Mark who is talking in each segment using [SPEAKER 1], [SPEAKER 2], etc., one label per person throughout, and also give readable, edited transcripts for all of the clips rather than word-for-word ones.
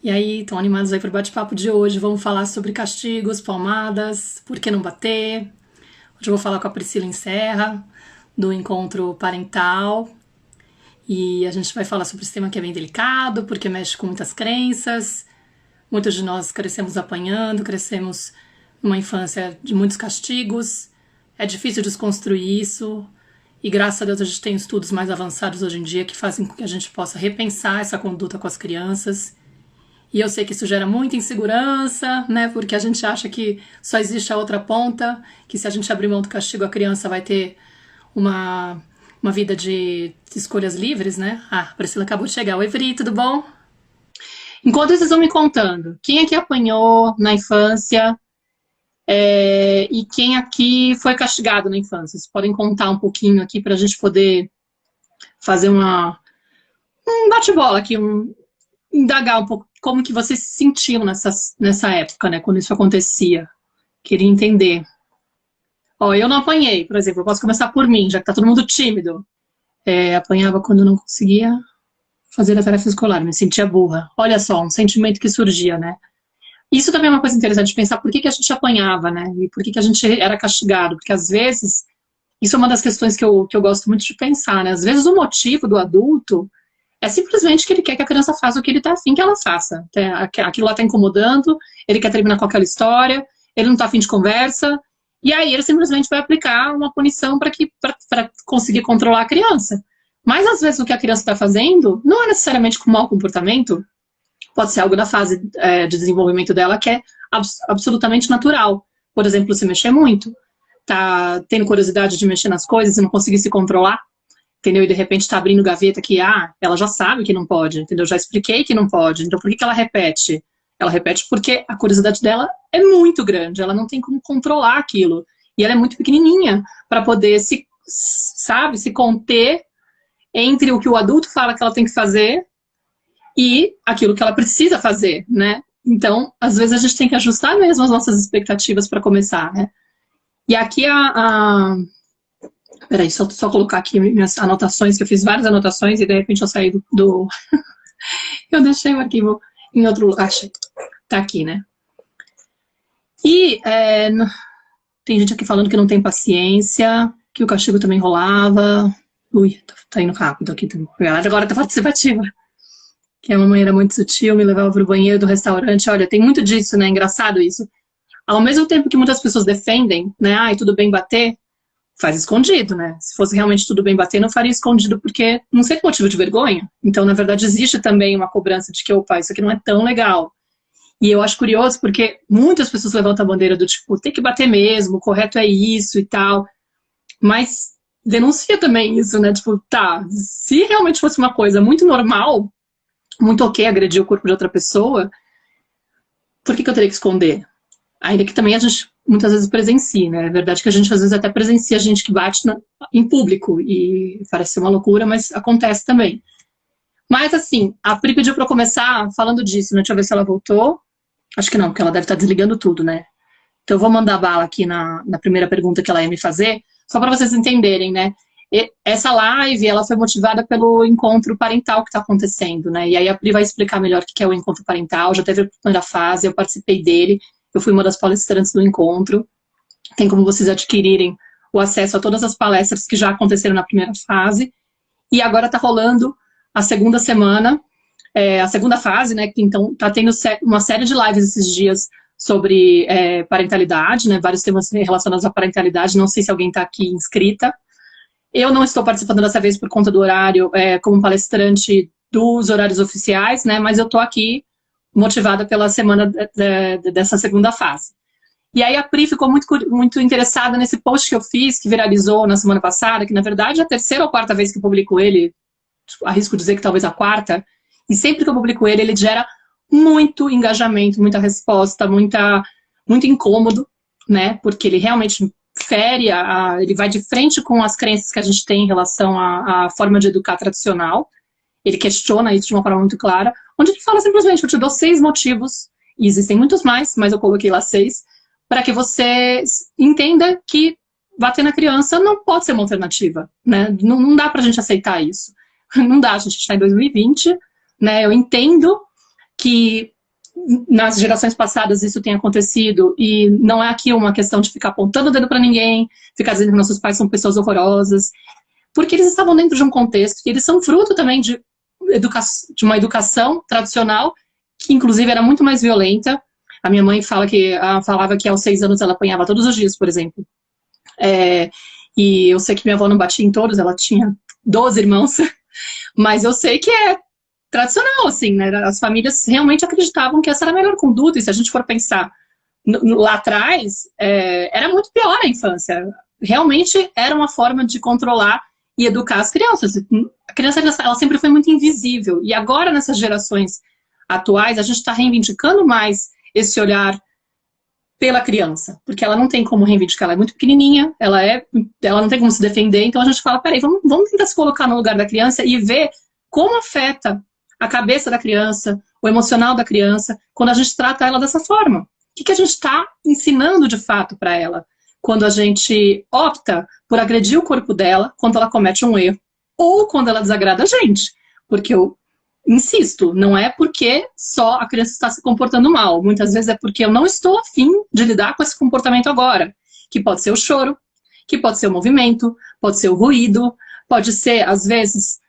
[SPEAKER 1] E aí, estão animados aí para o bate-papo de hoje? Vamos falar sobre castigos, palmadas, por que não bater? Hoje eu vou falar com a Priscila Serra, do Encontro Parental. E a gente vai falar sobre esse tema que é bem delicado, porque mexe com muitas crenças. Muitos de nós crescemos apanhando, crescemos numa infância de muitos castigos. É difícil desconstruir isso. E graças a Deus a gente tem estudos mais avançados hoje em dia que fazem com que a gente possa repensar essa conduta com as crianças. E eu sei que isso gera muita insegurança, né? Porque a gente acha que só existe a outra ponta, que se a gente abrir mão do castigo, a criança vai ter uma, uma vida de escolhas livres, né? Ah, a Priscila acabou de chegar. Oi, Pri, tudo bom? Enquanto vocês vão me contando, quem aqui apanhou na infância e quem aqui foi castigado na infância? Vocês podem contar um pouquinho aqui para a gente poder fazer um bate-bola aqui, indagar um pouco como que vocês se sentiam nessa época, né, quando isso acontecia. Queria entender. Ó, eu não apanhei, por exemplo, eu posso começar por mim, já que tá todo mundo tímido. Apanhava quando não conseguia fazer a tarefa escolar, me sentia burra. Olha só, um sentimento que surgia, né? Isso também é uma coisa interessante de pensar por que a gente apanhava, né? E por que a gente era castigado. Porque às vezes, isso é uma das questões que eu gosto muito de pensar, né? Às vezes o motivo do adulto é simplesmente que ele quer que a criança faça o que ele tá afim que ela faça. Aquilo lá tá incomodando, ele quer terminar com aquela história, ele não tá afim de conversa, e aí ele simplesmente vai aplicar uma punição para conseguir controlar a criança. Mas às vezes o que a criança está fazendo não é necessariamente com mau comportamento, pode ser algo da fase de desenvolvimento dela que é absolutamente natural. Por exemplo, se mexer muito, tá tendo curiosidade de mexer nas coisas e não conseguir se controlar, entendeu? E de repente está abrindo gaveta que, ela já sabe que não pode, entendeu? Já expliquei que não pode, então por que ela repete? Ela repete porque a curiosidade dela é muito grande, ela não tem como controlar aquilo. E ela é muito pequenininha para poder se conter entre o que o adulto fala que ela tem que fazer e aquilo que ela precisa fazer, né? Então, às vezes a gente tem que ajustar mesmo as nossas expectativas para começar, né? E aqui Peraí, só colocar aqui minhas anotações, que eu fiz várias anotações e de repente eu saí eu deixei o arquivo em outro lugar. Achei. Tá aqui, né? E tem gente aqui falando que não tem paciência, que o castigo também rolava. Ui, tá indo rápido aqui. Agora tá participativa. Que a mamãe era muito sutil, me levava pro banheiro do restaurante. Olha, tem muito disso, né? Engraçado isso. Ao mesmo tempo que muitas pessoas defendem, né? Ai, tudo bem bater, faz escondido, né? Se fosse realmente tudo bem bater, não faria escondido porque não seria motivo de vergonha. Então, na verdade, existe também uma cobrança de que, opa, isso aqui não é tão legal. E eu acho curioso porque muitas pessoas levantam a bandeira do tipo, tem que bater mesmo, o correto é isso e tal. Mas denuncia também isso, né? Tipo, tá, se realmente fosse uma coisa muito normal, muito ok agredir o corpo de outra pessoa, por que eu teria que esconder? Ainda que também a gente muitas vezes presencia, né? É verdade que a gente às vezes até presencia gente que bate em público e parece ser uma loucura, mas acontece também. Mas assim, a Pri pediu para eu começar falando disso, né? Deixa eu ver se ela voltou. Acho que não, porque ela deve estar desligando tudo, né? Então eu vou mandar bala aqui na primeira pergunta que ela ia me fazer, só para vocês entenderem, né? Essa live, ela foi motivada pelo encontro parental que está acontecendo, né? E aí a Pri vai explicar melhor o que é o encontro parental, já teve a primeira fase, eu participei dele, eu fui uma das palestrantes do encontro. Tem como vocês adquirirem o acesso a todas as palestras que já aconteceram na primeira fase. E agora está rolando a segunda semana, a segunda fase, né? Então está tendo uma série de lives esses dias sobre parentalidade, né? Vários temas relacionados à parentalidade. Não sei se alguém está aqui inscrita. Eu não estou participando dessa vez por conta do horário como palestrante dos horários oficiais, né? Mas eu estou aqui motivada pela semana dessa segunda fase. E aí a Pri ficou muito interessada nesse post que eu fiz, que viralizou na semana passada, que na verdade é a terceira ou quarta vez que eu publico ele, arrisco dizer que talvez a quarta, e sempre que eu publico ele, ele gera muito engajamento, muita resposta, muito incômodo, né? Porque ele realmente fere, ele vai de frente com as crenças que a gente tem em relação à forma de educar tradicional. Ele questiona isso de uma forma muito clara, onde ele fala simplesmente, eu te dou 6 motivos, e existem muitos mais, mas eu coloquei lá 6, para que você entenda que bater na criança não pode ser uma alternativa, né? Não dá pra gente aceitar isso. Não dá, a gente está em 2020, né? Eu entendo que nas gerações passadas isso tem acontecido, e não é aqui uma questão de ficar apontando o dedo para ninguém, ficar dizendo que nossos pais são pessoas horrorosas, porque eles estavam dentro de um contexto, e eles são fruto também de uma educação tradicional, que inclusive era muito mais violenta. A minha mãe falava que aos 6 anos ela apanhava todos os dias, por exemplo. E eu sei que minha avó não batia em todos, ela tinha 12 irmãos, mas eu sei que é tradicional, assim, né? As famílias realmente acreditavam que essa era a melhor conduta, e se a gente for pensar lá atrás, era muito pior a infância. Realmente era uma forma de controlar e educar as crianças. A criança, ela sempre foi muito invisível, e agora, nessas gerações atuais, a gente está reivindicando mais esse olhar pela criança, porque ela não tem como reivindicar, ela é muito pequenininha, ela não tem como se defender, então a gente fala, peraí, vamos tentar se colocar no lugar da criança e ver como afeta a cabeça da criança, o emocional da criança, quando a gente trata ela dessa forma. O que a gente está ensinando de fato para ela? Quando a gente opta por agredir o corpo dela, quando ela comete um erro, ou quando ela desagrada a gente. Porque eu insisto, não é porque só a criança está se comportando mal. Muitas vezes é porque eu não estou afim de lidar com esse comportamento agora. Que pode ser o choro, que pode ser o movimento, pode ser o ruído, pode ser, às vezes,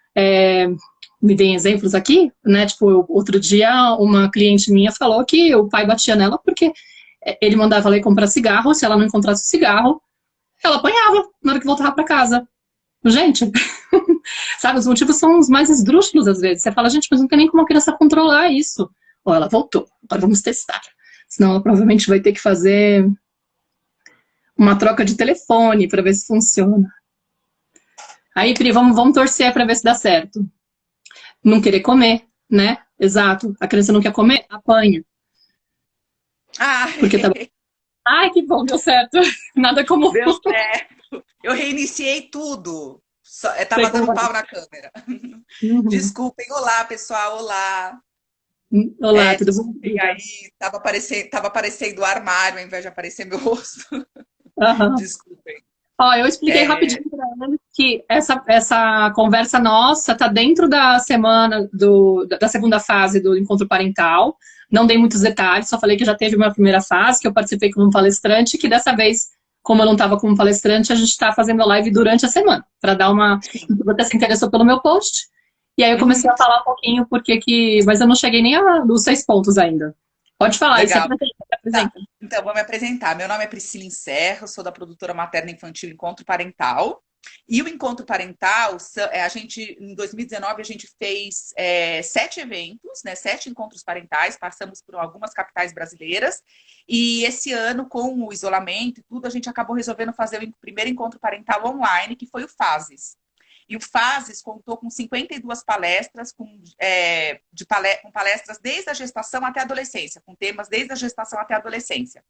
[SPEAKER 1] me deem exemplos aqui, né? Tipo, outro dia uma cliente minha falou que o pai batia nela porque ele mandava ela ir comprar cigarro, se ela não encontrasse o cigarro, ela apanhava na hora que voltava para casa. Gente, sabe, os motivos são os mais esdrúxulos às vezes. Você fala, gente, mas não tem nem como a criança controlar isso. Ó, ela voltou, agora vamos testar. Senão ela provavelmente vai ter que fazer uma troca de telefone para ver se funciona. Aí, Pri, vamos torcer para ver se dá certo. Não querer comer, né? Exato. A criança não quer comer, apanha.
[SPEAKER 2] Ah,
[SPEAKER 1] Porque tá... Ai, que bom, deu certo. Nada como...
[SPEAKER 2] deu certo. Eu reiniciei tudo.
[SPEAKER 1] Sei
[SPEAKER 2] Tava
[SPEAKER 1] como
[SPEAKER 2] dando
[SPEAKER 1] vai.
[SPEAKER 2] pau na câmera.
[SPEAKER 1] Uhum.
[SPEAKER 2] Desculpem. Olá, pessoal. Olá.
[SPEAKER 1] Olá, tudo bom?
[SPEAKER 2] Desculpem aí. Tava aparecendo o armário ao invés de aparecer meu rosto.
[SPEAKER 1] Uhum.
[SPEAKER 2] Desculpem.
[SPEAKER 1] Ó, eu expliquei rapidinho para ela que essa conversa nossa tá dentro da semana da segunda fase do encontro parental. Não dei muitos detalhes, só falei que já teve uma primeira fase, que eu participei como palestrante, que dessa vez, como eu não estava como palestrante, a gente está fazendo a live durante a semana, para dar uma...
[SPEAKER 2] Sim.
[SPEAKER 1] Você se interessou pelo meu post, e aí eu comecei
[SPEAKER 2] Uhum.
[SPEAKER 1] a falar um pouquinho, mas eu não cheguei nem nos 6 pontos ainda. Pode falar, e se
[SPEAKER 2] Legal.
[SPEAKER 1] apresenta, se
[SPEAKER 2] Tá.
[SPEAKER 1] apresenta.
[SPEAKER 2] Então, vou me apresentar. Meu nome é Priscila Encerro, sou da produtora materna infantil Encontro Parental. E o Encontro Parental, em 2019, a gente fez 7 eventos, né, 7 encontros parentais, passamos por algumas capitais brasileiras. E esse ano, com o isolamento e tudo, a gente acabou resolvendo fazer o primeiro encontro parental online, que foi o FASES. E o FASES contou com 52 palestras, com palestras desde a gestação até a adolescência, com temas desde a gestação até a adolescência.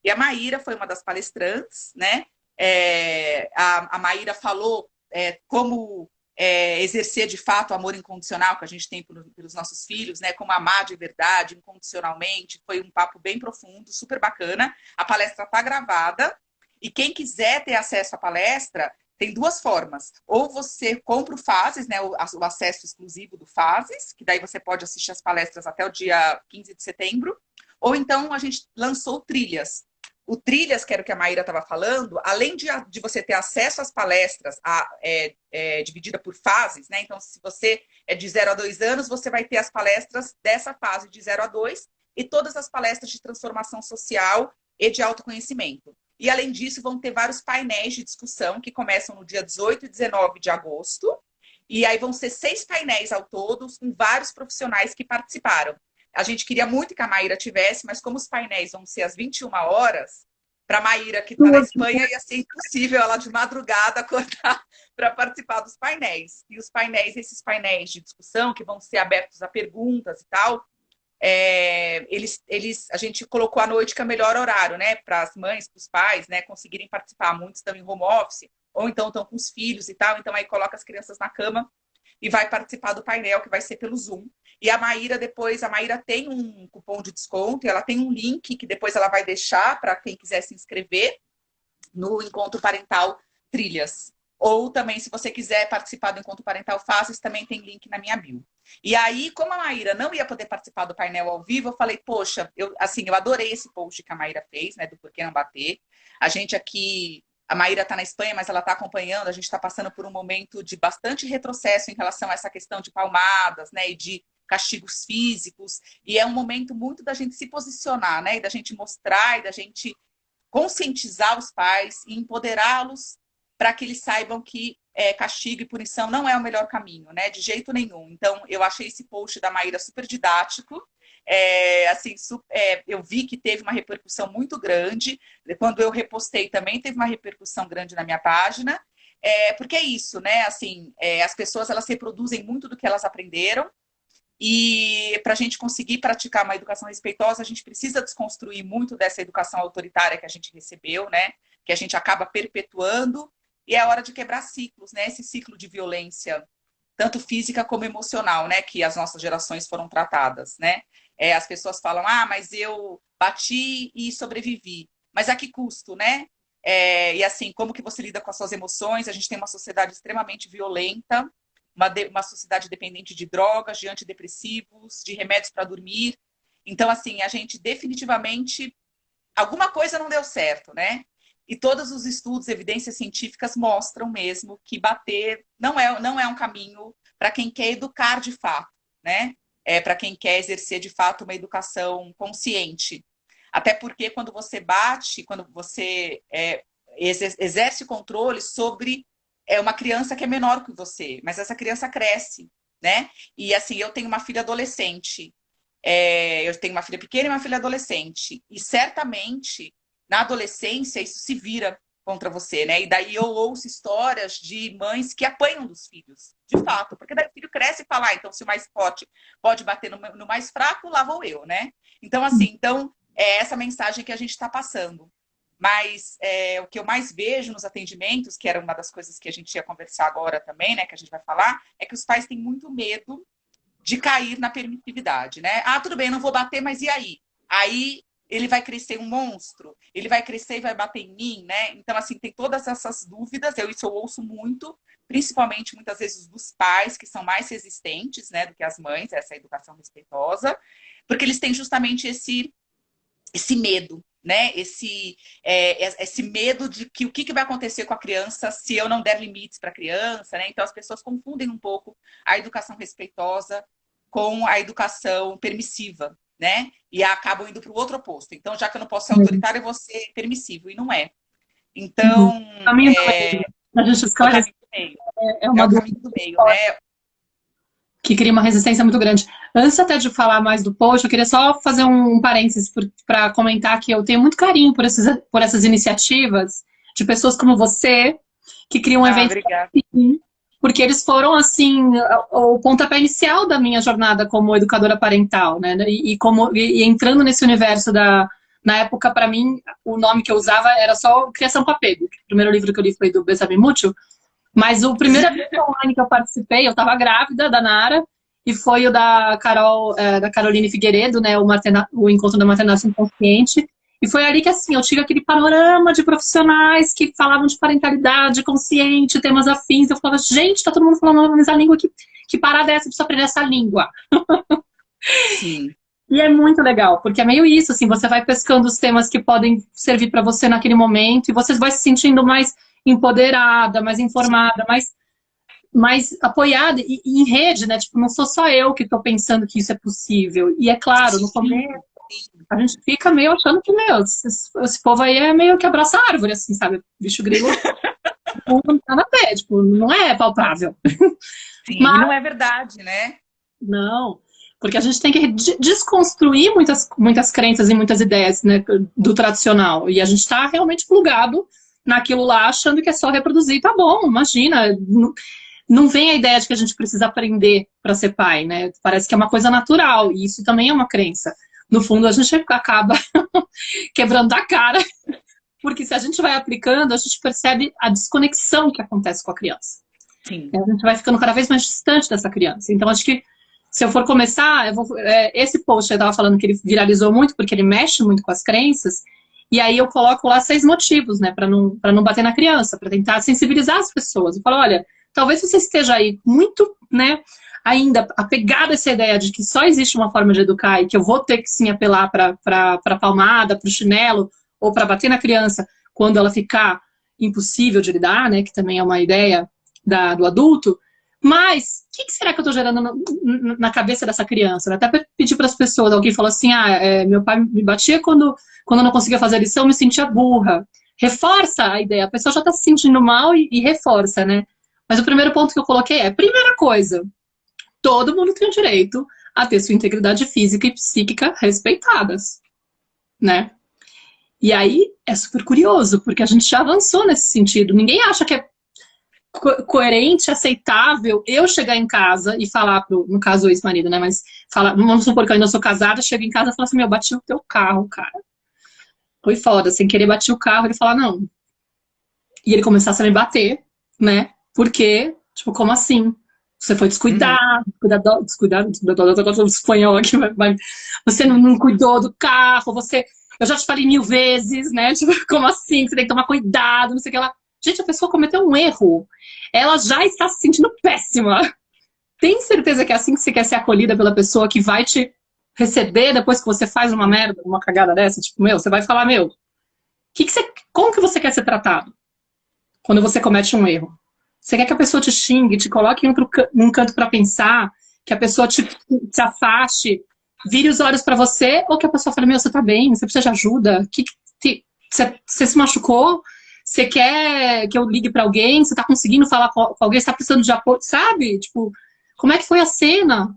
[SPEAKER 2] E a Maíra foi uma das palestrantes, né? A Maíra falou como exercer de fato o amor incondicional que a gente tem pelos nossos filhos, né? Como amar de verdade, incondicionalmente. Foi um papo bem profundo, super bacana. A palestra está gravada e quem quiser ter acesso à palestra tem 2 formas. Ou você compra o Fases, né, o acesso exclusivo do Fases, que daí você pode assistir as palestras até o dia 15 de setembro. Ou então a gente lançou Trilhas. O Trilhas, que era o que a Maíra estava falando, além de você ter acesso às palestras dividida por fases, né? Então, se você é de 0 a 2 anos, você vai ter as palestras dessa fase de 0 a 2 e todas as palestras de transformação social e de autoconhecimento. E, além disso, vão ter vários painéis de discussão que começam no dia 18 e 19 de agosto. E aí vão ser 6 painéis ao todo, com vários profissionais que participaram. A gente queria muito que a Maíra tivesse, mas como os painéis vão ser às 21 horas, para a Maíra, que está na Espanha, ia ser impossível ela de madrugada acordar para participar dos painéis. E os painéis, esses painéis de discussão, que vão ser abertos a perguntas e tal, a gente colocou à noite que é o melhor horário, né? Para as mães, para os pais, né? Conseguirem participar. Muitos estão em home office, ou então estão com os filhos e tal. Então aí coloca as crianças na cama e vai participar do painel, que vai ser pelo Zoom. E a Maíra tem um cupom de desconto, e ela tem um link que depois ela vai deixar para quem quiser se inscrever no Encontro Parental Trilhas. Ou também, se você quiser participar do Encontro Parental Fases, também tem link na minha bio. E aí, como a Maíra não ia poder participar do painel ao vivo, eu falei, poxa, eu adorei esse post que a Maíra fez, né, do Por que Não Bater. A gente aqui, a Maíra está na Espanha, mas ela está acompanhando, a gente está passando por um momento de bastante retrocesso em relação a essa questão de palmadas, né, e de castigos físicos, e é um momento muito da gente se posicionar, né, e da gente mostrar, e da gente conscientizar os pais e empoderá-los para que eles saibam que castigo e punição não é o melhor caminho, né? De jeito nenhum. Então, eu achei esse post da Maíra super didático. Eu vi que teve uma repercussão muito grande. Quando eu repostei também, teve uma repercussão grande na minha página. Porque é isso, né? Assim, as pessoas, elas reproduzem muito do que elas aprenderam. E para a gente conseguir praticar uma educação respeitosa, a gente precisa desconstruir muito dessa educação autoritária que a gente recebeu, né? Que a gente acaba perpetuando. E é hora de quebrar ciclos, né? Esse ciclo de violência, tanto física como emocional, né? Que as nossas gerações foram tratadas, né? As pessoas falam, mas eu bati e sobrevivi. Mas a que custo, né? E assim, como que você lida com as suas emoções? A gente tem uma sociedade extremamente violenta, uma sociedade dependente de drogas, de antidepressivos, de remédios para dormir. Então, assim, a gente definitivamente... Alguma coisa não deu certo, né? E todos os estudos, evidências científicas mostram mesmo que bater não é um caminho para quem quer educar de fato, né? Para quem quer exercer de fato uma educação consciente. Até porque quando você bate, quando você exerce controle sobre uma criança que é menor que você, mas essa criança cresce, né? E assim, eu tenho uma filha adolescente, eu tenho uma filha pequena e uma filha adolescente, e certamente na adolescência isso se vira contra você, né? E daí eu ouço histórias de mães que apanham dos filhos, de fato, porque daí o filho cresce e fala, então se o mais forte pode bater no mais fraco, lá vou eu, né? Então, assim, é essa mensagem que a gente está passando. Mas o que eu mais vejo nos atendimentos, que era uma das coisas que a gente ia conversar agora também, né, que a gente vai falar, é que os pais têm muito medo de cair na permissividade, né? Tudo bem, não vou bater, mas e aí? Aí ele vai crescer um monstro, ele vai crescer e vai bater em mim, né? Então, assim, tem todas essas dúvidas, isso eu ouço muito, principalmente, muitas vezes, dos pais, que são mais resistentes, né, do que as mães, essa educação respeitosa, porque eles têm justamente esse medo, né? Esse medo de que o que vai acontecer com a criança se eu não der limites para a criança, né? Então, as pessoas confundem um pouco a educação respeitosa com a educação permissiva, né? E acabam indo para o outro oposto. Então, já que eu não posso ser autoritária, eu vou ser permissivo. E não é. Então,
[SPEAKER 1] caminho do meio. A gente esclarece.
[SPEAKER 2] É o caminho do meio, né?
[SPEAKER 1] Que cria uma resistência muito grande. Antes até de falar mais do post, eu queria só fazer um parênteses para comentar que eu tenho muito carinho por essas iniciativas de pessoas como você, que criam um evento assim, porque eles foram, assim, o pontapé inicial da minha jornada como educadora parental, né? E entrando nesse universo na época, para mim, o nome que eu usava era só Criação com Apego. O primeiro livro que eu li foi do Besame Mútuo, mas o primeiro evento online que eu participei, eu estava grávida da Nara, e foi o da Caroline Figueiredo, né, o Encontro da Maternidade Inconsciente. E foi ali que, assim, eu tive aquele panorama de profissionais que falavam de parentalidade consciente, temas afins. Eu falava, gente, tá todo mundo falando a mesma língua, que parada é essa? Precisa aprender essa língua.
[SPEAKER 2] Sim.
[SPEAKER 1] E é muito legal, porque é meio isso, assim, você vai pescando os temas que podem servir para você naquele momento, e você vai se sentindo mais empoderada, mais informada, mais apoiada e em rede, né? Tipo, não sou só eu que estou pensando que isso é possível. E é claro, no começo, a gente fica meio achando que, esse povo aí é meio que abraça a árvore, assim, sabe? Bicho grilo não tá na pé, tipo, não é palpável.
[SPEAKER 2] Sim, mas não é verdade, né?
[SPEAKER 1] Não, porque a gente tem que desconstruir muitas crenças e muitas ideias, né, do tradicional. E a gente está realmente plugado naquilo lá, achando que é só reproduzir. Tá bom, imagina. Não vem a ideia de que a gente precisa aprender para ser pai, né? Parece que é uma coisa natural, e isso também é uma crença. No fundo, a gente acaba quebrando a cara, porque se a gente vai aplicando, a gente percebe a desconexão que acontece com a criança.
[SPEAKER 2] Sim.
[SPEAKER 1] A gente vai ficando cada vez mais distante dessa criança. Então, acho que se eu for começar, esse post eu estava falando que ele viralizou muito, porque ele mexe muito com as crenças, e aí eu coloco lá 6 motivos, né, para não bater na criança, para tentar sensibilizar as pessoas. Eu falo, olha, talvez você esteja aí muito, né, ainda apegado a essa ideia de que só existe uma forma de educar e que eu vou ter que sim apelar para a palmada, para o chinelo, ou para bater na criança quando ela ficar impossível de lidar, né? Que também é uma ideia do adulto. Mas o que será que eu estou gerando na cabeça dessa criança? Até pedir para as pessoas, alguém falou assim, meu pai me batia quando eu não conseguia fazer a lição, eu me sentia burra. Reforça a ideia, a pessoa já está se sentindo mal e reforça, né? Mas o primeiro ponto que eu coloquei primeira coisa, todo mundo tem o direito a ter sua integridade física e psíquica respeitadas, né? E aí é super curioso, porque a gente já avançou nesse sentido. Ninguém acha que é coerente, aceitável eu chegar em casa e falar no caso o ex-marido, né? Mas vamos supor que eu ainda sou casada, chego em casa e falo assim, meu, bati o teu carro, cara. Foi foda, sem querer bati o carro, ele fala, não. E ele começasse a me bater, né? Porque, tipo, como assim? Você foi descuidado, descuidado, espanhol aqui, você não cuidou do carro, eu já te falei 1000 vezes, né? Tipo, como assim? Você tem que tomar cuidado, não sei o que lá. Gente, a pessoa cometeu um erro. Ela já está se sentindo péssima. Tem certeza que é assim que você quer ser acolhida pela pessoa que vai te receber depois que você faz uma merda, uma cagada dessa? Tipo, você vai falar, como que você quer ser tratado quando você comete um erro? Você quer que a pessoa te xingue, te coloque num canto para pensar, que a pessoa te afaste, vire os olhos para você, ou que a pessoa fale, você tá bem, você precisa de ajuda, você se machucou? Você quer que eu ligue para alguém? Você tá conseguindo falar com alguém? Você tá precisando de apoio? Sabe? Tipo, como é que foi a cena?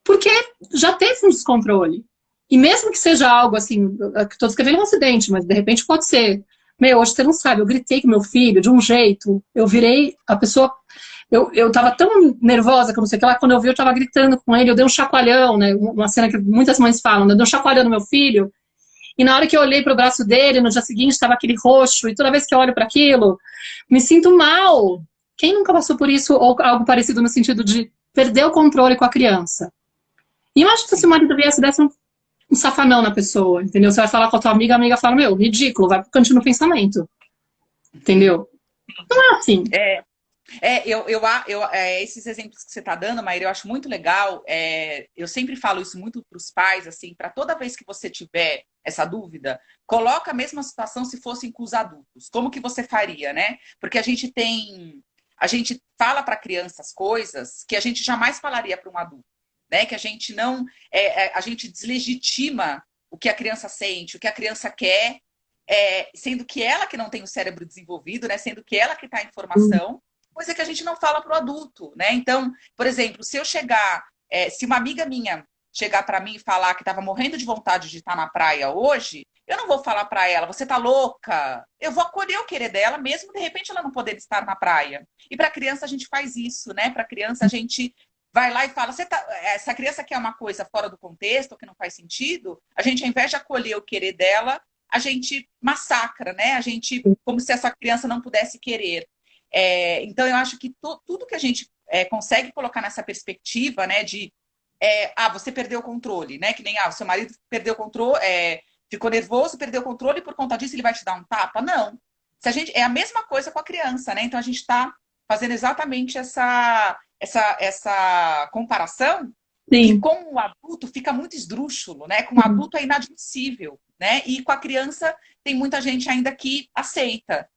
[SPEAKER 1] Porque já teve um descontrole. E mesmo que seja algo assim, que tô descrevendo um acidente, mas de repente pode ser. Hoje você não sabe, eu gritei com meu filho de um jeito, eu virei a pessoa. Eu tava tão nervosa que eu não sei o que lá, quando eu vi, eu tava gritando com ele, eu dei um chacoalhão, né? Uma cena que muitas mães falam, né? Eu dei um chacoalhão no meu filho. E na hora que eu olhei para o braço dele, no dia seguinte estava aquele roxo, e toda vez que eu olho para aquilo, me sinto mal. Quem nunca passou por isso ou algo parecido no sentido de perder o controle com a criança? E imagina se o marido viesse e desse um safanão na pessoa, entendeu? Você vai falar com a tua amiga, a amiga fala, ridículo, vai pro cantinho do pensamento. Entendeu? Não é assim.
[SPEAKER 2] Esses exemplos que você está dando, Maíra, eu acho muito legal. Eu sempre falo isso muito para os pais, assim, para toda vez que você tiver essa dúvida, coloca a mesma situação se fossem com os adultos. Como que você faria, né? Porque a gente fala para crianças coisas que a gente jamais falaria para um adulto, né? Que a gente não, a gente deslegitima o que a criança sente, o que a criança quer, sendo que ela que não tem o cérebro desenvolvido, né? Sendo que ela que está em formação. Coisa que a gente não fala para o adulto, né? Então, por exemplo, se eu chegar, se uma amiga minha chegar para mim e falar que estava morrendo de vontade de estar na praia hoje, eu não vou falar para ela, você tá louca? Eu vou acolher o querer dela, mesmo de repente ela não poder estar na praia. E para criança a gente faz isso, né? Para criança a gente vai lá e fala, se a criança quer uma coisa fora do contexto, ou que não faz sentido, a gente, ao invés de acolher o querer dela, a gente massacra, né? A gente, como se essa criança não pudesse querer. Então, eu acho que tudo que a gente consegue colocar nessa perspectiva, né, de você perdeu o controle, né? Que nem o seu marido perdeu o controle, ficou nervoso, perdeu o controle e por conta disso ele vai te dar um tapa? Não. Se a gente, é a mesma coisa com a criança, né? Então a gente está fazendo exatamente essa comparação.
[SPEAKER 1] Sim.
[SPEAKER 2] E com o adulto fica muito esdrúxulo, né? Com o adulto é inadmissível, né? E com a criança tem muita gente ainda que aceita.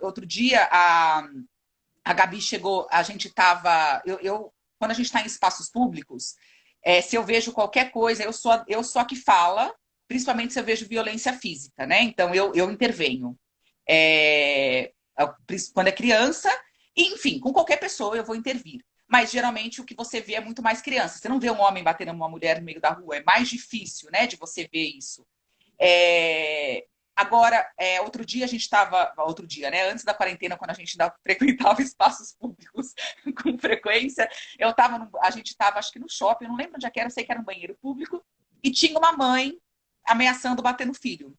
[SPEAKER 2] Outro dia a Gabi chegou, a gente estava. Quando a gente está em espaços públicos, se eu vejo qualquer coisa, eu sou a que fala, principalmente se eu vejo violência física, né? Então eu intervenho. Quando é criança, enfim, com qualquer pessoa eu vou intervir. Mas geralmente o que você vê é muito mais criança. Você não vê um homem batendo uma mulher no meio da rua, é mais difícil, né, de você ver isso. Agora, outro dia a gente estava... Outro dia, né? Antes da quarentena, quando a gente ainda frequentava espaços públicos com frequência, a gente estava, acho que no shopping, eu não lembro onde era, eu sei que era um banheiro público, e tinha uma mãe ameaçando bater no filho.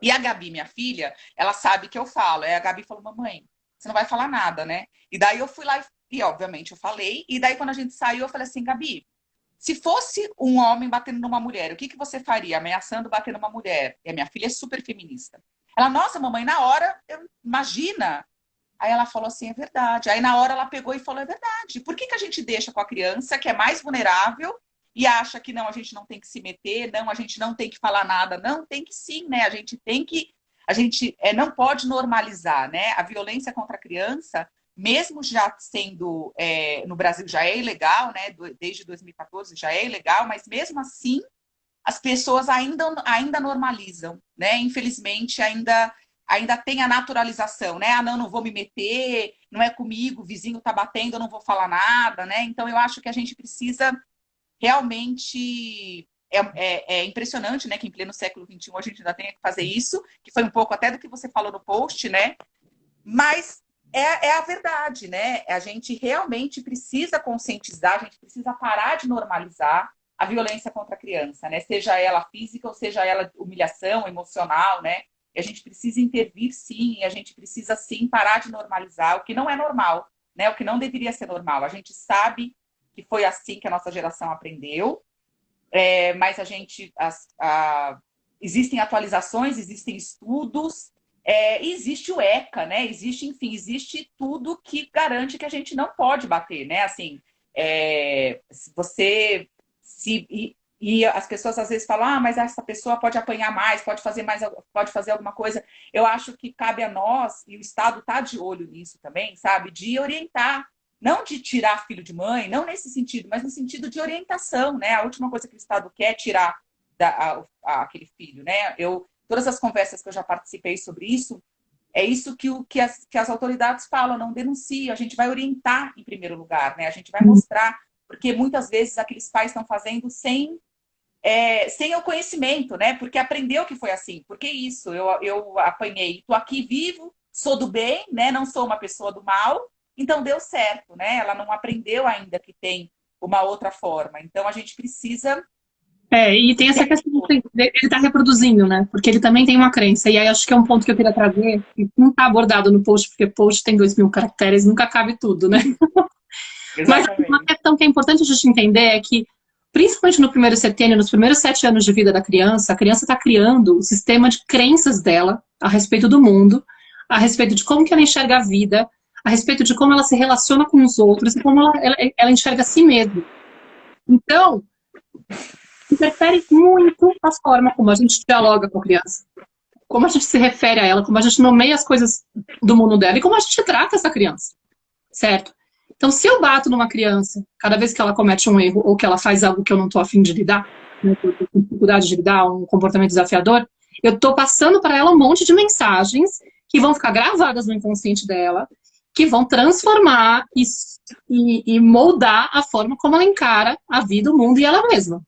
[SPEAKER 2] E a Gabi, minha filha, ela sabe que eu falo. Aí a Gabi falou, mamãe, você não vai falar nada, né? E daí eu fui lá e obviamente, eu falei. E daí, quando a gente saiu, eu falei assim, Gabi, se fosse um homem batendo numa mulher, o que você faria? Ameaçando bater numa mulher. E a minha filha é super feminista. Ela, nossa, mamãe, na hora, imagina. Aí ela falou assim, é verdade. Aí na hora ela pegou e falou, é verdade. Por que que a gente deixa com a criança, que é mais vulnerável, e acha que não, a gente não tem que se meter, não, a gente não tem que falar nada. Não, tem que sim, né? A gente tem que, a gente não pode normalizar, né? A violência contra a criança, mesmo já sendo, no Brasil já é ilegal, né? Desde 2014 já é ilegal, mas mesmo assim, as pessoas ainda normalizam, né? Infelizmente, ainda tem a naturalização, né? Ah, não, não vou me meter, não é comigo, o vizinho tá batendo, eu não vou falar nada, né? Então, eu acho que a gente precisa realmente... É impressionante, né, que em pleno século XXI a gente ainda tenha que fazer isso, que foi um pouco até do que você falou no post, né? Mas é a verdade, né? A gente realmente precisa conscientizar, a gente precisa parar de normalizar a violência contra a criança, né? Seja ela física ou seja ela humilhação emocional, né? E a gente precisa intervir sim, e a gente precisa sim parar de normalizar o que não é normal, né? O que não deveria ser normal. A gente sabe que foi assim que a nossa geração aprendeu, mas a gente existem atualizações, existem estudos, existe o ECA, né? Existe, enfim, existe tudo que garante que a gente não pode bater, né? Assim, se você e as pessoas às vezes falam, ah, mas essa pessoa pode apanhar mais, pode fazer alguma coisa. Eu acho que cabe a nós, e o Estado está de olho nisso também, sabe? De orientar. Não de tirar filho de mãe, não nesse sentido, mas no sentido de orientação, né? A última coisa que o Estado quer é tirar aquele filho, né? Todas as conversas que eu já participei sobre isso, é isso que as autoridades falam, não denuncia, a gente vai orientar em primeiro lugar, né? A gente vai mostrar, porque muitas vezes aqueles pais estão fazendo sem o conhecimento, né? Porque aprendeu que foi assim. Porque isso, eu apanhei, tô aqui vivo, sou do bem, né? Não sou uma pessoa do mal, então deu certo, né? Ela não aprendeu ainda que tem uma outra forma. Então a gente precisa...
[SPEAKER 1] E tem essa questão de ele tá reproduzindo, né? Porque ele também tem uma crença. E aí acho que é um ponto que eu queria trazer, que não tá abordado no post, porque post tem 2.000 caracteres, nunca cabe tudo, né? Mas uma questão que é importante a gente entender é que, principalmente no primeiro setênio, nos primeiros 7 anos de vida da criança, a criança está criando o sistema de crenças dela a respeito do mundo, a respeito de como que ela enxerga a vida, a respeito de como ela se relaciona com os outros e como ela enxerga a si mesma. Então, interfere muito a forma como a gente dialoga com a criança, como a gente se refere a ela, como a gente nomeia as coisas do mundo dela e como a gente trata essa criança, certo? Então, se eu bato numa criança, cada vez que ela comete um erro ou que ela faz algo que eu não estou a fim de lidar, né, com dificuldade de lidar, um comportamento desafiador, eu estou passando para ela um monte de mensagens que vão ficar gravadas no inconsciente dela, que vão transformar e moldar a forma como ela encara a vida, o mundo e ela mesma.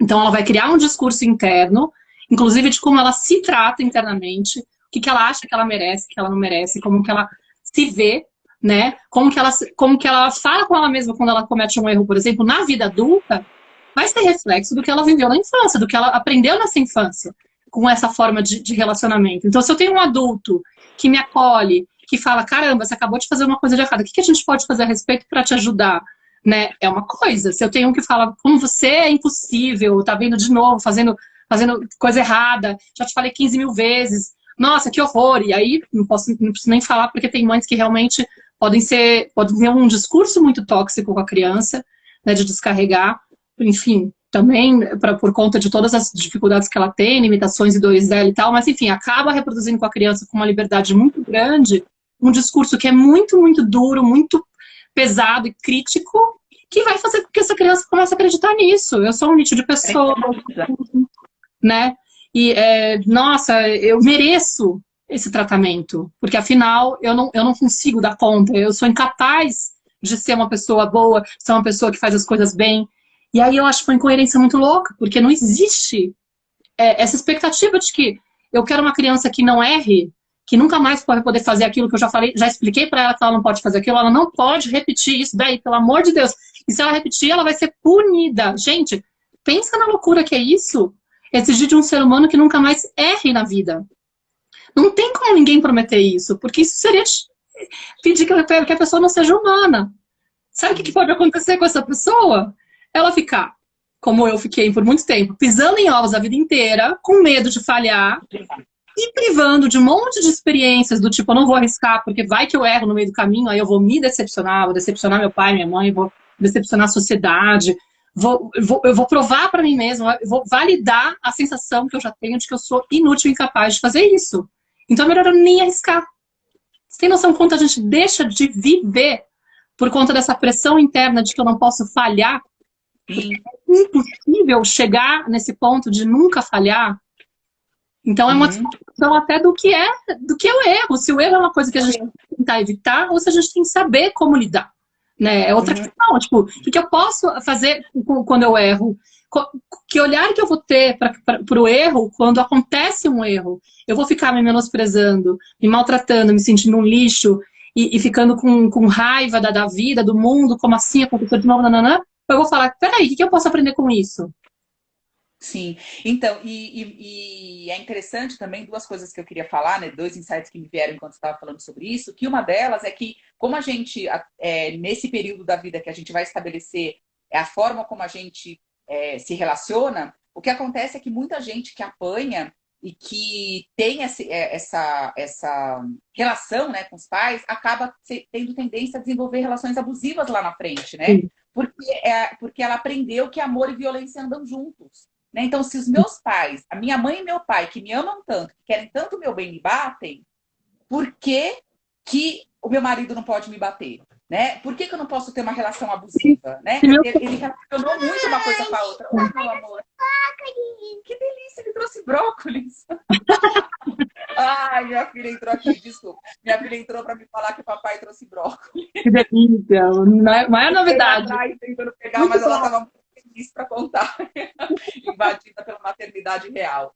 [SPEAKER 1] Então, ela vai criar um discurso interno, inclusive de como ela se trata internamente, o que ela acha que ela merece, que ela não merece, como que ela se vê, né? Como que ela fala com ela mesma quando ela comete um erro, por exemplo, na vida adulta, vai ser reflexo do que ela viveu na infância, do que ela aprendeu nessa infância, com essa forma de relacionamento. Então, se eu tenho um adulto que me acolhe, que fala, caramba, você acabou de fazer uma coisa de errado, o que a gente pode fazer a respeito para te ajudar? Né? É uma coisa. Se eu tenho um que fala, como você é impossível, tá vindo de novo, fazendo coisa errada, já te falei 15.000 vezes, nossa, que horror. E aí, não preciso nem falar, porque tem mães que realmente podem ter um discurso muito tóxico com a criança, né, de descarregar, enfim, também por conta de todas as dificuldades que ela tem, limitações e dores dela e tal, mas enfim, acaba reproduzindo com a criança com uma liberdade muito grande, um discurso que é muito, muito duro, muito pesado e crítico, que vai fazer com que essa criança comece a acreditar nisso. Eu sou um nicho de pessoa, né? E, nossa, eu mereço esse tratamento, porque afinal eu não consigo dar conta, eu sou incapaz de ser uma pessoa boa, ser uma pessoa que faz as coisas bem. E aí eu acho uma incoerência muito louca, porque não existe essa expectativa de que eu quero uma criança que não erre, que nunca mais vai poder fazer aquilo que eu já expliquei para ela que ela não pode fazer aquilo, ela não pode repetir isso daí, pelo amor de Deus. E se ela repetir, ela vai ser punida. Gente, pensa na loucura que é isso, exigir de um ser humano que nunca mais erre na vida. Não tem como ninguém prometer isso, porque isso seria pedir que a pessoa não seja humana. Sabe o que pode acontecer com essa pessoa? Ela ficar, como eu fiquei por muito tempo, pisando em ovos a vida inteira, com medo de falhar, e privando de um monte de experiências do tipo, eu não vou arriscar porque vai que eu erro no meio do caminho, aí eu vou me decepcionar, vou decepcionar meu pai, minha mãe, vou decepcionar a sociedade, eu vou provar para mim mesma, eu vou validar a sensação que eu já tenho de que eu sou inútil e incapaz de fazer isso. Então é melhor eu nem arriscar. Você tem noção quanto a gente deixa de viver por conta dessa pressão interna de que eu não posso falhar?
[SPEAKER 2] Sim.
[SPEAKER 1] É impossível chegar nesse ponto de nunca falhar. Então é uma discussão até do que é o erro. Se o erro é uma coisa que a gente tem que tentar evitar, ou se a gente tem que saber como lidar. Né? É outra questão. Tipo, o que eu posso fazer quando eu erro? Que olhar que eu vou ter para o erro quando acontece um erro? Eu vou ficar me menosprezando, me maltratando, me sentindo um lixo e ficando com raiva da vida, do mundo, como assim aconteceu de novo, nananã? Eu vou falar, peraí, o que eu posso aprender com isso?
[SPEAKER 2] Sim, então, e é interessante também duas coisas que eu queria falar, né? Dois insights que me vieram enquanto estava falando sobre isso, que uma delas é que, como a gente, nesse período da vida que a gente vai estabelecer a forma como a gente se relaciona, o que acontece é que muita gente que apanha e que tem essa relação, né, com os pais, acaba tendo tendência a desenvolver relações abusivas lá na frente, né? Porque ela aprendeu que amor e violência andam juntos. Né? Então, se os meus pais, a minha mãe e meu pai, que me amam tanto, que querem tanto o meu bem, me batem, por que o meu marido não pode me bater? Né? Por que eu não posso ter uma relação abusiva? Né? Ele relacionou muito uma coisa com a outra. Oi, meu amor. Que delícia, ele trouxe brócolis. Ai, minha filha entrou aqui, desculpa. Minha filha entrou para me falar que o papai trouxe brócolis.
[SPEAKER 1] Que delícia, não é novidade.
[SPEAKER 2] Atrás, tentando pegar, mas ela estava muito feliz para contar. Invadida pela maternidade real.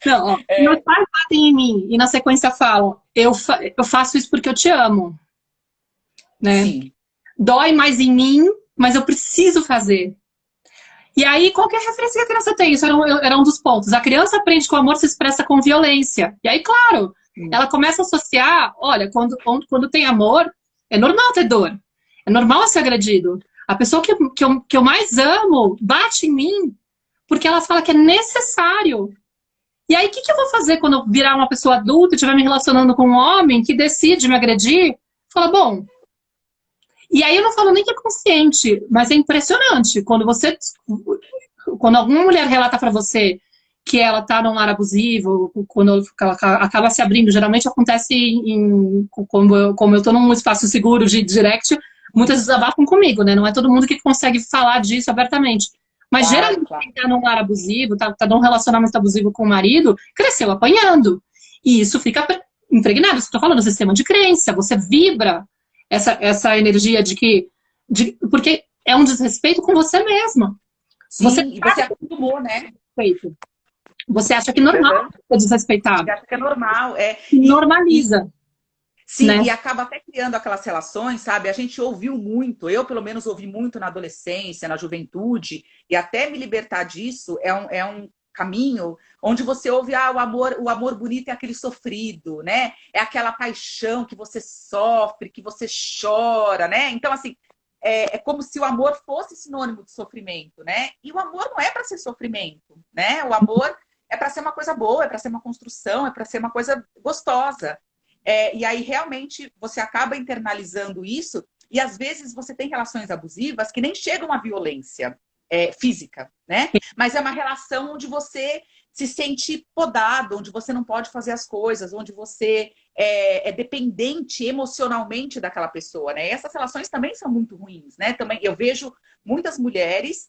[SPEAKER 1] Não, ó, meus pais batem em mim e na sequência falam, eu faço isso porque eu te amo. Né?
[SPEAKER 2] Sim.
[SPEAKER 1] Dói mais em mim, mas eu preciso fazer. E aí, qual que é a referência que a criança tem? Isso era um dos pontos. A criança aprende que o amor se expressa com violência. E aí, claro, ela começa a associar, olha, quando tem amor, é normal ter dor. É normal ser agredido. A pessoa que eu mais amo bate em mim porque ela fala que é necessário. E aí, o que eu vou fazer quando eu virar uma pessoa adulta e estiver me relacionando com um homem que decide me agredir? Fala, bom... E aí eu não falo nem que é consciente, mas é impressionante. Quando alguma mulher relata para você que ela tá num lar abusivo, quando ela acaba se abrindo, geralmente acontece como eu tô num espaço seguro de direct, muitas desabafam comigo, né? Não é todo mundo que consegue falar disso abertamente. Mas geralmente quem tá num lar abusivo, tá num relacionamento abusivo com o marido, cresceu apanhando. E isso fica impregnado, isso que eu tô falando, sistema de crença, você vibra essa energia porque é um desrespeito com você mesma.
[SPEAKER 2] Sim, e você acostumou, né?
[SPEAKER 1] Você acha que é normal ser desrespeitado.
[SPEAKER 2] Você acha que é normal,
[SPEAKER 1] Normaliza.
[SPEAKER 2] Sim, né? E acaba até criando aquelas relações, sabe? A gente ouviu muito, eu pelo menos ouvi muito na adolescência, na juventude, e até me libertar disso é um caminho onde você ouve o amor bonito é aquele sofrido, né? É aquela paixão que você sofre, que você chora, né? Então, assim, é como se o amor fosse sinônimo de sofrimento, né? E o amor não é para ser sofrimento, né? O amor é para ser uma coisa boa, é para ser uma construção, é para ser uma coisa gostosa. E aí, realmente, você acaba internalizando isso e, às vezes, você tem relações abusivas que nem chegam à violência física, né? Mas é uma relação onde você se sente podado, onde você não pode fazer as coisas, onde você é dependente emocionalmente daquela pessoa, né? E essas relações também são muito ruins, né? Também eu vejo muitas mulheres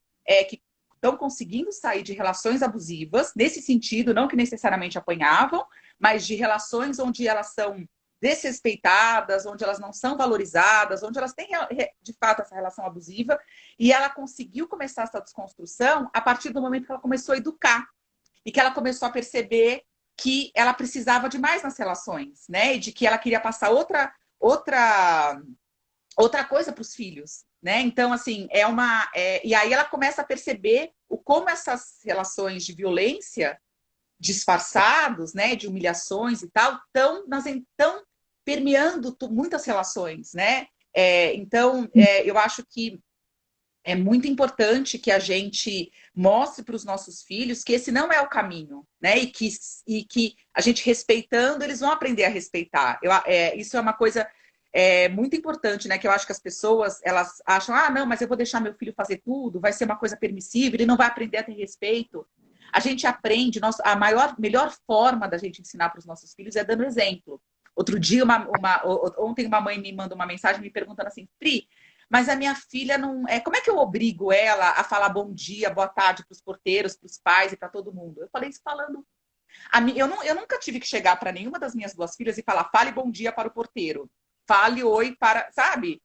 [SPEAKER 2] que estão conseguindo sair de relações abusivas, nesse sentido, não que necessariamente apanhavam, mas de relações onde elas são desrespeitadas, onde elas não são valorizadas, onde elas têm, de fato, essa relação abusiva, e ela conseguiu começar essa desconstrução a partir do momento que ela começou a educar, e que ela começou a perceber que ela precisava de mais nas relações, né? E de que ela queria passar outra coisa para os filhos, né? Então, assim, e aí ela começa a perceber como essas relações de violência disfarçados, né, de humilhações e tal, estão permeando muitas relações, né? Então, eu acho que é muito importante que a gente mostre para os nossos filhos que esse não é o caminho, né? E que a gente respeitando, eles vão aprender a respeitar. Isso é uma coisa muito importante, né? Que eu acho que as pessoas, elas acham, ah, não, mas eu vou deixar meu filho fazer tudo, vai ser uma coisa permissível, ele não vai aprender a ter respeito. A gente aprende, melhor forma da gente ensinar para os nossos filhos é dando exemplo. Outro dia, ontem uma mãe me mandou uma mensagem me perguntando assim, Pri, mas a minha filha não. Como é que eu obrigo ela a falar bom dia, boa tarde para os porteiros, para os pais e para todo mundo? Eu falei isso falando. Eu nunca tive que chegar para nenhuma das minhas duas filhas e falar, fale bom dia para o porteiro. Fale oi para. Sabe?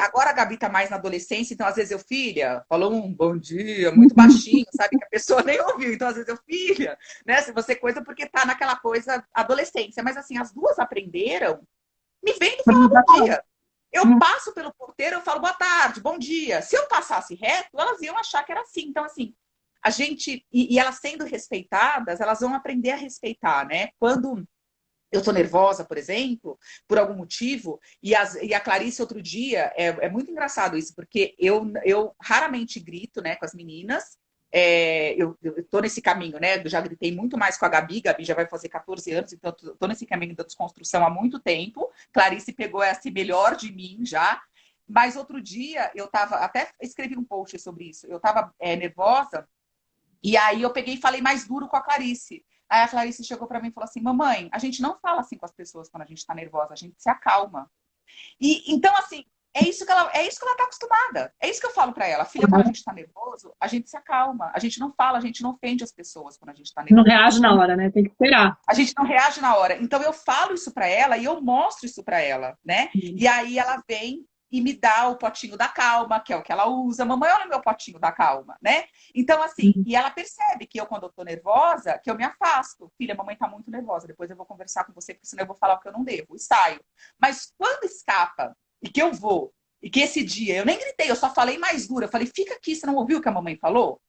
[SPEAKER 2] Agora a Gabi tá mais na adolescência, então às vezes eu, filha, falou um bom dia, muito baixinho, sabe? Que a pessoa nem ouviu. Então às vezes eu, filha, né? Se você coisa porque tá naquela coisa adolescência. Mas assim, as duas aprenderam me vendo falar bom dia. Eu passo pelo porteiro, eu falo boa tarde, bom dia. Se eu passasse reto, elas iam achar que era assim. Então, assim, a gente. E elas sendo respeitadas, elas vão aprender a respeitar, né? Quando eu tô nervosa, por exemplo, por algum motivo, e a Clarice outro dia, é muito engraçado isso, porque eu raramente grito, né, com as meninas. Eu tô nesse caminho, né? Eu já gritei muito mais com a Gabi já vai fazer 14 anos, então eu tô nesse caminho da desconstrução há muito tempo. Clarice pegou essa melhor de mim já. Mas outro dia, eu tava, até escrevi um post sobre isso, eu tava nervosa, e aí eu peguei e falei mais duro com a Clarice. Aí a Clarice chegou para mim e falou assim, mamãe, a gente não fala assim com as pessoas quando a gente tá nervosa, a gente se acalma. E então, assim, é isso que ela tá acostumada. É isso que eu falo para ela. Filha, quando a gente tá nervoso, a gente se acalma. A gente não fala, a gente não ofende as pessoas quando a gente tá
[SPEAKER 1] Não
[SPEAKER 2] nervoso.
[SPEAKER 1] reage na hora, né? Tem que esperar.
[SPEAKER 2] A gente não reage na hora. Então eu falo isso para ela e eu mostro isso para ela, né? E aí ela vem e me dá o potinho da calma, que é o que ela usa. Mamãe, olha o meu potinho da calma, né? Então, assim, e ela percebe que quando eu tô nervosa, que eu me afasto. Filha, mamãe tá muito nervosa, depois eu vou conversar com você, porque senão eu vou falar o que eu não devo. E saio. Mas quando escapa, e que eu vou, e que esse dia, eu nem gritei, eu só falei mais duro. Eu falei, fica aqui, você não ouviu o que a mamãe falou?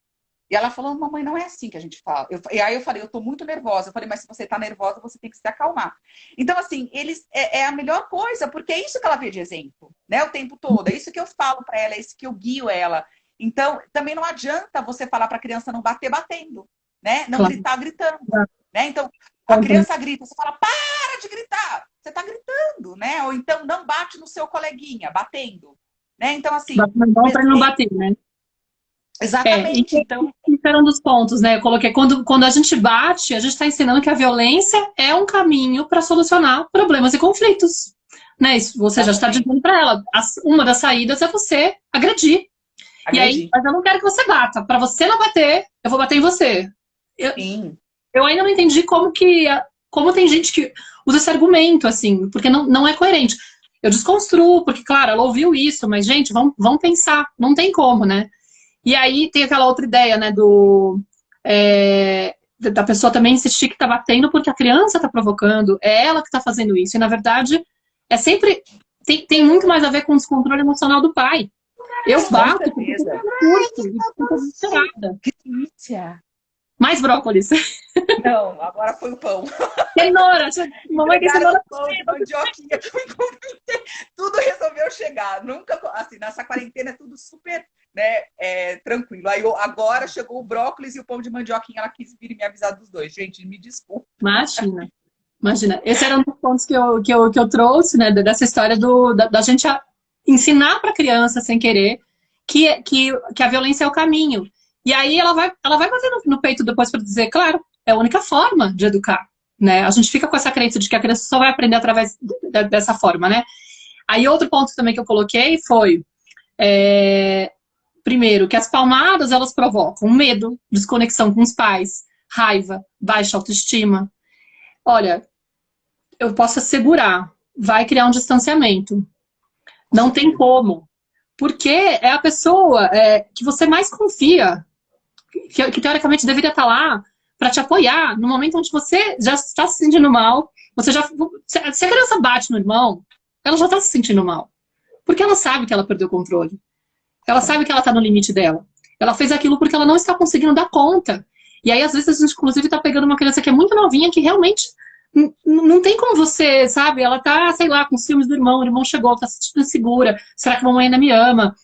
[SPEAKER 2] E ela falou, mamãe, não é assim que a gente fala. E aí eu falei, eu tô muito nervosa. Eu falei, mas se você tá nervosa, você tem que se acalmar. Então, assim, eles é a melhor coisa, porque é isso que ela vê de exemplo, né? O tempo todo. É isso que eu falo para ela, é isso que eu guio ela. Então, também não adianta você falar para a criança não bater batendo, né? Não gritar gritando, né? Então, a criança grita, você fala, para de gritar. Você tá gritando, né? Ou então, não bate no seu coleguinha, batendo, né? Então, assim...
[SPEAKER 1] Bate para não bater, né?
[SPEAKER 2] Exatamente. Então,
[SPEAKER 1] esse era um dos pontos, né? Eu coloquei, quando a gente bate, a gente está ensinando que a violência é um caminho para solucionar problemas e conflitos. Né? Isso você já está dizendo para ela. Uma das saídas é você agredir. E aí, mas eu não quero que você bata. Para você não bater, eu vou bater em você. Eu ainda não entendi como tem gente que usa esse argumento, assim, porque não é coerente. Eu desconstruo, porque, claro, ela ouviu isso, mas, gente, vamos pensar. Não tem como, né? E aí tem aquela outra ideia, né, da pessoa também insistir que tá batendo porque a criança tá provocando, é ela que tá fazendo isso. E, na verdade, é sempre... Tem muito mais a ver com o descontrole emocional do pai. Eu bato porque eu tô curto e fico desesperada.
[SPEAKER 2] Que delícia!
[SPEAKER 1] Mais brócolis.
[SPEAKER 2] Não, agora foi o pão.
[SPEAKER 1] Cenoura! Mamãe tem cenoura.
[SPEAKER 2] Mandioquinha que eu encontrei. Tudo resolveu chegar. Nunca, assim, nessa quarentena é tudo super, né, tranquilo. Aí agora chegou o brócolis e o pão de mandioquinha. Ela quis vir e me avisar dos dois. Gente, me desculpa.
[SPEAKER 1] Imagina. Esse era um dos pontos que eu trouxe, né, dessa história da gente ensinar para a criança, sem querer, que a violência é o caminho. E aí ela vai bater no peito depois para dizer, claro, é a única forma de educar, né? A gente fica com essa crença de que a criança só vai aprender através dessa forma, né? Aí outro ponto também que eu coloquei foi, primeiro, que as palmadas, elas provocam medo, desconexão com os pais, raiva, baixa autoestima. Olha, eu posso assegurar, vai criar um distanciamento. Não tem como. Porque é a pessoa que você mais confia, que teoricamente deveria estar lá para te apoiar no momento onde você já está se sentindo mal. Se a criança bate no irmão, ela já está se sentindo mal. Porque ela sabe que ela perdeu o controle. Ela sabe que ela está no limite dela. Ela fez aquilo porque ela não está conseguindo dar conta. E aí, às vezes, a gente, inclusive, está pegando uma criança que é muito novinha, que realmente não tem como você, sabe? Ela tá, sei lá, com ciúmes do irmão, o irmão chegou, tá se sentindo insegura. Será que a mamãe ainda me ama?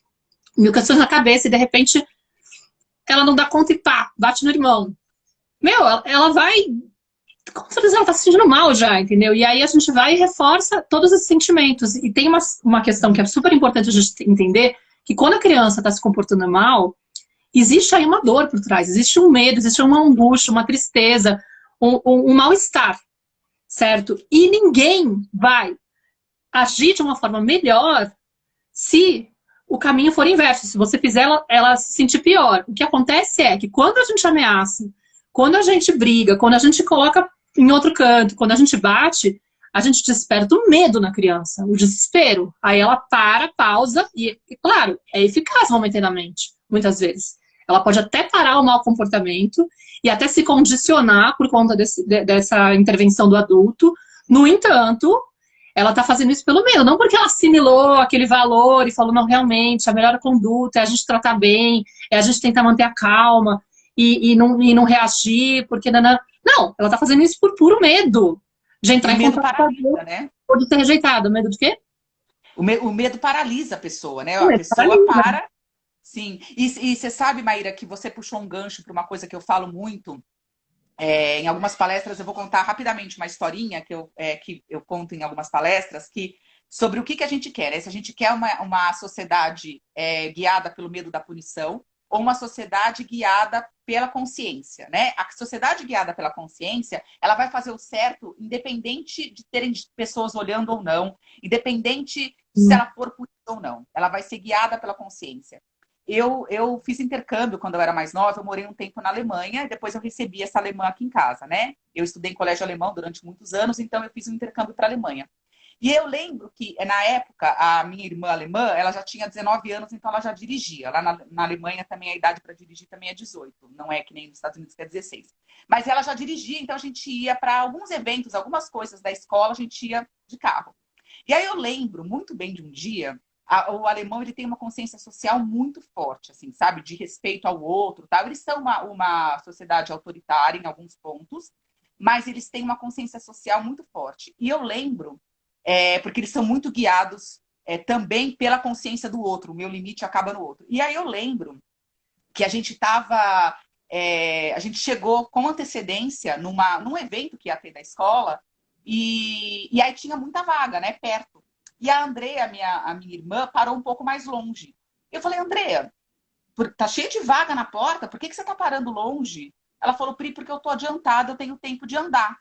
[SPEAKER 1] mil questões na cabeça e de repente ela não dá conta e pá, bate no irmão. Meu, ela vai. Com certeza ela tá se sentindo mal já, entendeu? E aí a gente vai e reforça todos esses sentimentos. E tem uma questão que é super importante a gente entender, que quando a criança está se comportando mal, existe aí uma dor por trás, existe um medo, existe uma angústia, uma tristeza, um mal-estar, certo? E ninguém vai agir de uma forma melhor se o caminho for inverso, se você fizer ela se sentir pior. O que acontece é que quando a gente ameaça, quando a gente briga, quando a gente coloca em outro canto, quando a gente bate, a gente desperta o medo na criança, o desespero. Aí ela para, pausa e, claro, é eficaz momentaneamente, muitas vezes. Ela pode até parar o mau comportamento e até se condicionar por conta dessa intervenção do adulto. No entanto, ela está fazendo isso pelo medo, não porque ela assimilou aquele valor e falou, não, realmente, a melhor conduta é a gente tratar bem, é a gente tentar manter a calma e não reagir, porque... Não, ela está fazendo isso por puro medo de entrar em
[SPEAKER 2] medo
[SPEAKER 1] contato com a
[SPEAKER 2] paralisa, né?
[SPEAKER 1] ou de ser rejeitado. Medo de quê?
[SPEAKER 2] O medo paralisa a pessoa, né?
[SPEAKER 1] O
[SPEAKER 2] A
[SPEAKER 1] medo
[SPEAKER 2] pessoa
[SPEAKER 1] paralisa.
[SPEAKER 2] para. Sim. E você sabe, Maíra, que você puxou um gancho para uma coisa que eu falo muito. Em algumas palestras, eu vou contar rapidamente uma historinha que eu conto em algumas palestras, sobre o que a gente quer, né? Se a gente quer uma sociedade guiada pelo medo da punição ou uma sociedade guiada pela consciência, né? A sociedade guiada pela consciência, ela vai fazer o certo independente de terem pessoas olhando ou não, independente se ela for punida ou não. Ela vai ser guiada pela consciência. Eu fiz intercâmbio quando eu era mais nova, eu morei um tempo na Alemanha e depois eu recebi essa alemã aqui em casa, né? Eu estudei em colégio alemão durante muitos anos, então eu fiz um intercâmbio para a Alemanha. E eu lembro que, na época, a minha irmã alemã, ela já tinha 19 anos, então ela já dirigia. Lá na Alemanha também a idade para dirigir também é 18, não é que nem nos Estados Unidos que é 16. Mas ela já dirigia, então a gente ia para alguns eventos, algumas coisas da escola, a gente ia de carro. E aí eu lembro muito bem de um dia, o alemão ele tem uma consciência social muito forte, assim, sabe? De respeito ao outro, tá? Eles são uma sociedade autoritária em alguns pontos, mas eles têm uma consciência social muito forte. E eu lembro, porque eles são muito guiados também pela consciência do outro, o meu limite acaba no outro. E aí eu lembro que a gente estava... a gente chegou com antecedência num evento que ia ter da escola, e aí tinha muita vaga, né, perto. E a Andrea, a minha irmã, parou um pouco mais longe. Eu falei, Andrea, tá cheio de vaga na porta, por que você tá parando longe? Ela falou, Pri, porque eu tô adiantada, eu tenho tempo de andar.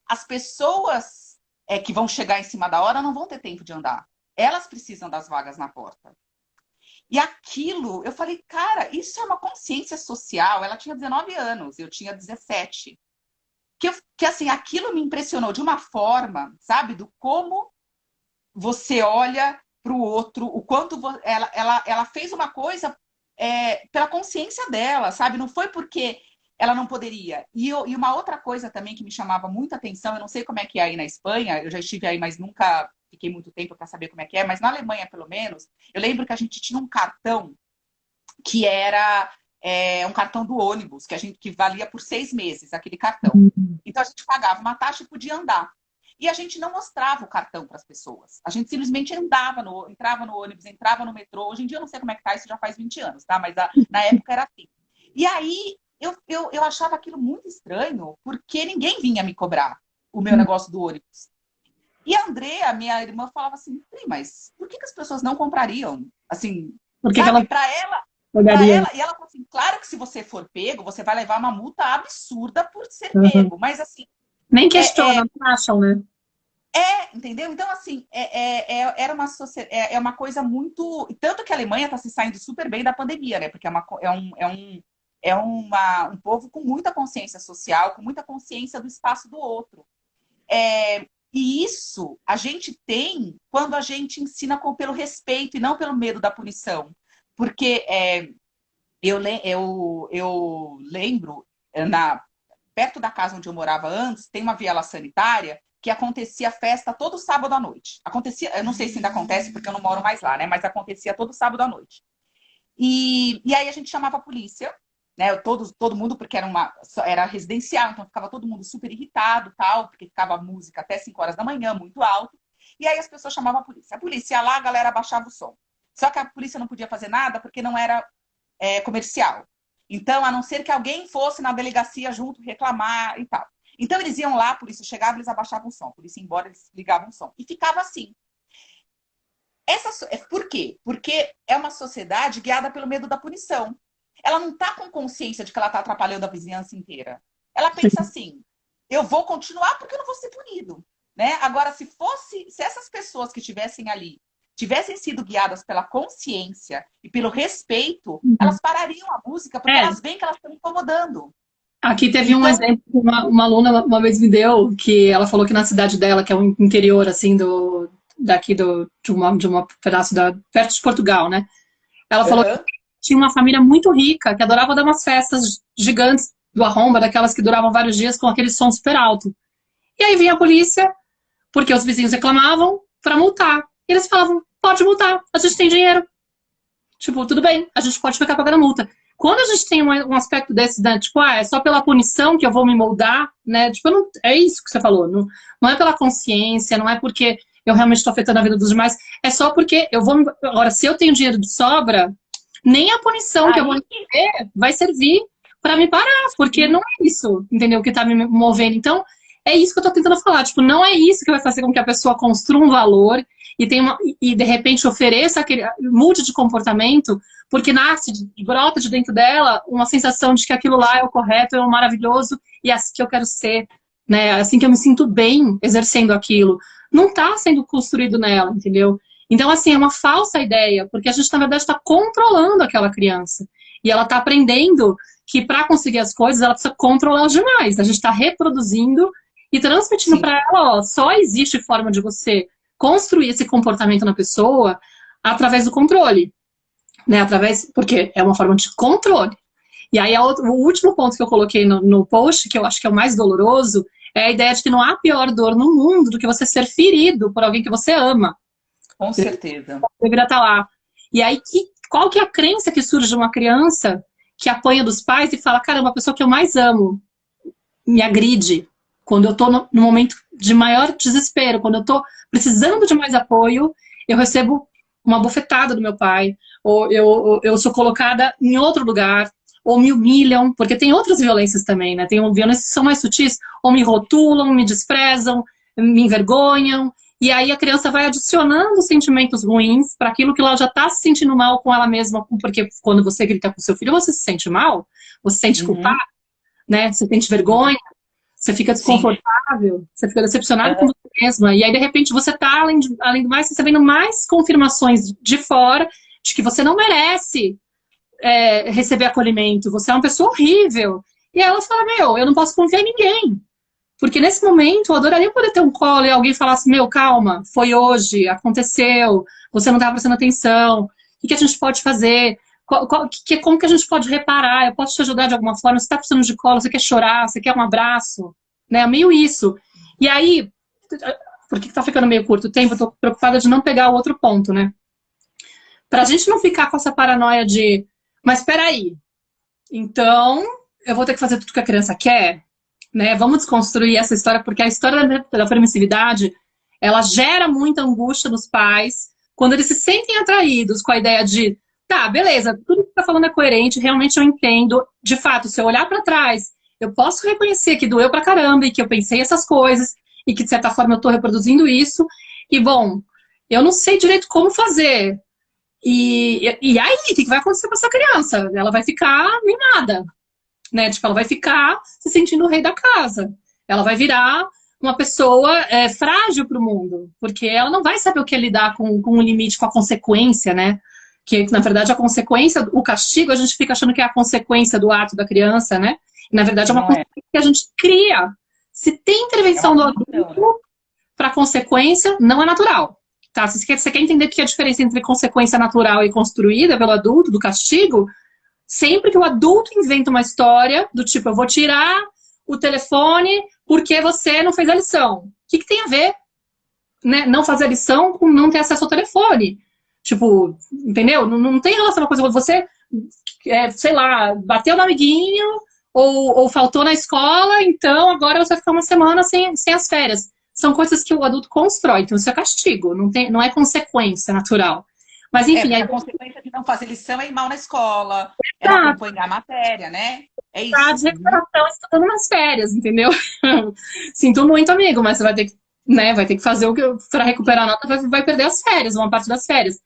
[SPEAKER 2] As pessoas que vão chegar em cima da hora não vão ter tempo de andar. Elas precisam das vagas na porta. E aquilo, eu falei, cara, isso é uma consciência social. Ela tinha 19 anos, eu tinha 17. Que assim, aquilo me impressionou de uma forma, sabe, do como você olha para o outro, o quanto ela fez uma coisa pela consciência dela, sabe? Não foi porque ela não poderia. E uma outra coisa também que me chamava muita atenção, eu não sei como é que é aí na Espanha, eu já estive aí, mas nunca fiquei muito tempo para saber como é que é, mas na Alemanha, pelo menos, eu lembro que a gente tinha um cartão que era um cartão do ônibus, que valia por 6 meses, aquele cartão. Então a gente pagava uma taxa e podia andar. E a gente não mostrava o cartão para as pessoas. A gente simplesmente entrava no ônibus, entrava no metrô. Hoje em dia eu não sei como é que tá, isso já faz 20 anos, tá? Mas na época era assim. E aí eu achava aquilo muito estranho, porque ninguém vinha me cobrar o meu negócio do ônibus. E a Andrea, minha irmã, falava assim, mas por que as pessoas não comprariam? Assim,
[SPEAKER 1] Por que
[SPEAKER 2] sabe?
[SPEAKER 1] ela
[SPEAKER 2] Para ela,
[SPEAKER 1] olharia?
[SPEAKER 2] e ela falou assim, claro que se você for pego, você vai levar uma multa absurda por ser pego. Mas assim,
[SPEAKER 1] Nem questionam, não acham, né?
[SPEAKER 2] entendeu? Então, assim, era uma coisa muito. Tanto que a Alemanha está se saindo super bem da pandemia, né? Porque um povo com muita consciência social, com muita consciência do espaço do outro. E isso a gente tem quando a gente ensina pelo respeito e não pelo medo da punição. Porque eu lembro, perto da casa onde eu morava antes, tem uma viela sanitária que acontecia festa todo sábado à noite. Acontecia, eu não sei se ainda acontece porque eu não moro mais lá, né? Mas acontecia todo sábado à noite. E aí a gente chamava a polícia, né? Todo mundo, porque era residencial, então ficava todo mundo super irritado, tal, porque ficava música até 5 horas da manhã, muito alto. E aí as pessoas chamavam a polícia. A polícia ia lá, a galera abaixava o som. Só que a polícia não podia fazer nada porque não era comercial. Então, a não ser que alguém fosse na delegacia junto reclamar e tal. Então, eles iam lá, a polícia chegava, eles abaixavam o som. A polícia ia embora, eles ligavam o som. E ficava assim. Por quê? Porque é uma sociedade guiada pelo medo da punição. Ela não está com consciência de que ela está atrapalhando a vizinhança inteira. Ela pensa assim, eu vou continuar porque eu não vou ser punido. Né? Agora, se essas pessoas que estivessem ali tivessem sido guiadas pela consciência e pelo respeito, elas parariam a música porque elas veem que elas estão incomodando.
[SPEAKER 1] Aqui teve um exemplo que uma aluna uma vez me deu, que ela falou que na cidade dela, que é o interior, assim, de uma pedaço perto de Portugal, né? Ela falou que tinha uma família muito rica, que adorava dar umas festas gigantes do arromba, daquelas que duravam vários dias com aquele som super alto. E aí vinha a polícia, porque os vizinhos reclamavam, para multar. E eles falavam, pode multar, a gente tem dinheiro. Tipo, tudo bem, a gente pode ficar pagando multa. Quando a gente tem um aspecto desse, né, tipo, é só pela punição que eu vou me moldar, né? Tipo, é isso que você falou. Não é pela consciência, não é porque eu realmente estou afetando a vida dos demais. É só porque eu vou... Agora, se eu tenho dinheiro de sobra, nem a punição que eu vou receber vai servir para me parar, porque não é isso, entendeu? Que tá me movendo. Então, é isso que eu tô tentando falar. Tipo, não é isso que vai fazer com que a pessoa construa um valor e de repente ofereça mude de comportamento, porque brota de dentro dela uma sensação de que aquilo lá é o correto, é o maravilhoso e é assim que eu quero ser, né? É assim que eu me sinto bem exercendo aquilo. Não está sendo construído nela, entendeu? Então, assim, é uma falsa ideia, porque a gente, na verdade, está controlando aquela criança. E ela está aprendendo que para conseguir as coisas, ela precisa controlar os demais. A gente está reproduzindo e transmitindo para ela, ó, só existe forma de você construir esse comportamento na pessoa através do controle, né? Porque é uma forma de controle. E aí, o último ponto que eu coloquei no post, que eu acho que é o mais doloroso, é a ideia de que não há pior dor no mundo do que você ser ferido por alguém que você ama.
[SPEAKER 2] Com certeza.
[SPEAKER 1] Deveria estar lá. E aí, qual que é a crença que surge de uma criança que apanha dos pais e fala, caramba, a pessoa que eu mais amo me agride quando eu tô no momento de maior desespero, quando eu tô precisando de mais apoio, eu recebo uma bofetada do meu pai, ou eu sou colocada em outro lugar, ou me humilham, porque tem outras violências também, né? Tem violências que são mais sutis, ou me rotulam, me desprezam, me envergonham, e aí a criança vai adicionando sentimentos ruins para aquilo que ela já está se sentindo mal com ela mesma, porque quando você grita com seu filho, você se sente mal, você se sente culpado, né? Você sente vergonha, você fica desconfortável, você fica decepcionado com você mesma, e aí de repente você está, além do mais, recebendo mais confirmações de fora de que você não merece receber acolhimento, você é uma pessoa horrível. E aí ela fala, eu não posso confiar em ninguém. Porque nesse momento eu adoraria poder ter um colo e alguém falasse, calma, foi hoje, aconteceu, você não estava prestando atenção, o que a gente pode fazer? Como que a gente pode reparar? Eu posso te ajudar de alguma forma? Você está precisando de colo, você quer chorar, você quer um abraço? Né? Meio isso. E aí, porque está ficando meio curto o tempo, eu estou preocupada de não pegar o outro ponto, né? Pra gente não ficar com essa paranoia de, mas espera aí, então eu vou ter que fazer tudo que a criança quer, né? Vamos desconstruir essa história, porque a história da permissividade, ela gera muita angústia nos pais, quando eles se sentem atraídos com a ideia de, tá, beleza, tudo que você tá falando é coerente, realmente eu entendo, de fato, se eu olhar para trás, eu posso reconhecer que doeu pra caramba, e que eu pensei essas coisas, e que de certa forma eu tô reproduzindo isso, e bom, eu não sei direito como fazer. E aí, o que vai acontecer com essa criança? Ela vai ficar mimada, né? Tipo, ela vai ficar se sentindo o rei da casa. Ela vai virar uma pessoa frágil para o mundo, porque ela não vai saber o que é lidar com o limite, com a consequência, né? Que, na verdade, a consequência, o castigo, a gente fica achando que é a consequência do ato da criança, né? E, na verdade, é uma consequência que a gente cria. Se tem intervenção do adulto para consequência, não é natural. Tá? Se você quer entender o que é a diferença entre consequência natural e construída pelo adulto, do castigo, sempre que o adulto inventa uma história do tipo, eu vou tirar o telefone porque você não fez a lição. O que tem a ver, né, não fazer a lição com não ter acesso ao telefone? Tipo, entendeu? Não tem relação a uma coisa. Você, sei lá, bateu no amiguinho ou faltou na escola, então agora você vai ficar uma semana sem as férias. São coisas que o adulto constrói, então isso é castigo, não é consequência natural. Mas enfim...
[SPEAKER 2] A consequência de não fazer lição é ir mal na escola, é não acompanhar a matéria, né? É isso.
[SPEAKER 1] Tá de recuperação estudando nas férias, entendeu? Sinto muito, amigo, mas você vai ter que, né, vai ter que fazer o que para recuperar a nota, vai perder as férias, uma parte das férias.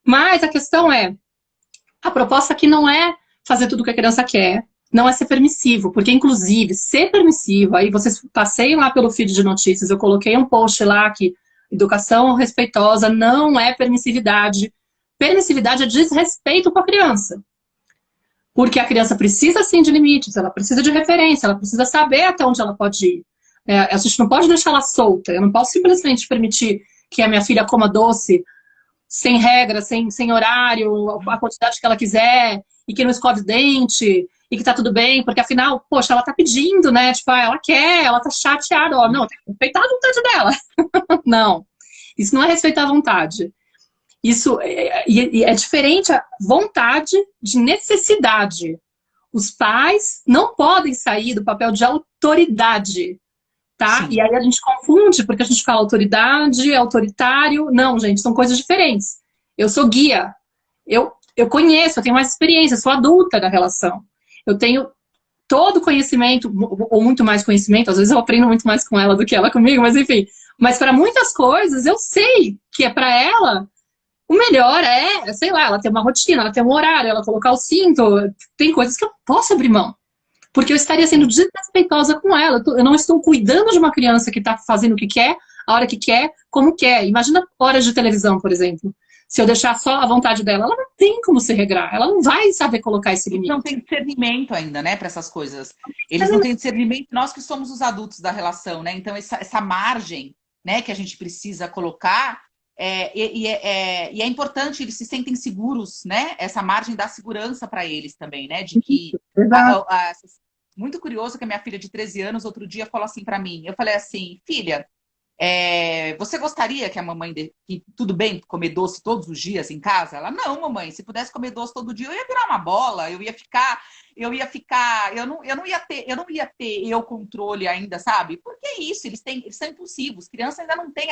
[SPEAKER 1] Mas a questão é, a proposta aqui não é fazer tudo o que a criança quer, não é ser permissivo, porque inclusive ser permissivo, aí vocês passeiam lá pelo feed de notícias, eu coloquei um post lá que educação respeitosa não é permissividade. Permissividade é desrespeito com a criança. Porque a criança precisa, sim, de limites, ela precisa de referência, ela precisa saber até onde ela pode ir. A gente não pode deixar ela solta, eu não posso simplesmente permitir que a minha filha coma doce sem regra, sem horário, a quantidade que ela quiser, e que não escove dente, e que tá tudo bem, porque afinal, poxa, ela tá pedindo, né? Tipo, ela quer, ela tá chateada, ó, não, tem que respeitar a vontade dela. Não, isso não é respeitar a vontade. Isso é diferente a vontade de necessidade. Os pais não podem sair do papel de autoridade, tá? Sim. E aí a gente confunde, porque a gente fala autoridade, autoritário. Não, gente, são coisas diferentes. Eu sou guia. Eu conheço, eu tenho mais experiência, sou adulta da relação. Eu tenho todo conhecimento, ou muito mais conhecimento, às vezes eu aprendo muito mais com ela do que ela comigo, mas enfim. Mas para muitas coisas, eu sei que é para ela... O melhor é, sei lá, ela ter uma rotina, ela ter um horário, ela colocar o cinto. Tem coisas que eu não posso abrir mão. Porque eu estaria sendo desrespeitosa com ela. Eu não estou cuidando de uma criança que está fazendo o que quer, a hora que quer, como quer. Imagina horas de televisão, por exemplo. Se eu deixar só a vontade dela, ela não tem como se regrar. Ela não vai saber colocar esse limite.
[SPEAKER 2] Não tem discernimento ainda, né, para essas coisas. Eles não têm discernimento. Nós que somos os adultos da relação, né? Então, essa margem, né, que a gente precisa colocar... E é importante, eles se sentem seguros, né? Essa margem dá segurança para eles também, né? De que... muito curioso que a minha filha de 13 anos, outro dia, falou assim para mim. Eu falei assim, filha, você gostaria que a mamãe... que tudo bem comer doce todos os dias em casa? Ela, não, mamãe, se pudesse comer doce todo dia, eu ia virar uma bola, eu não ia ter eu controle ainda, sabe? Porque é isso, eles são impulsivos. Criança ainda não tem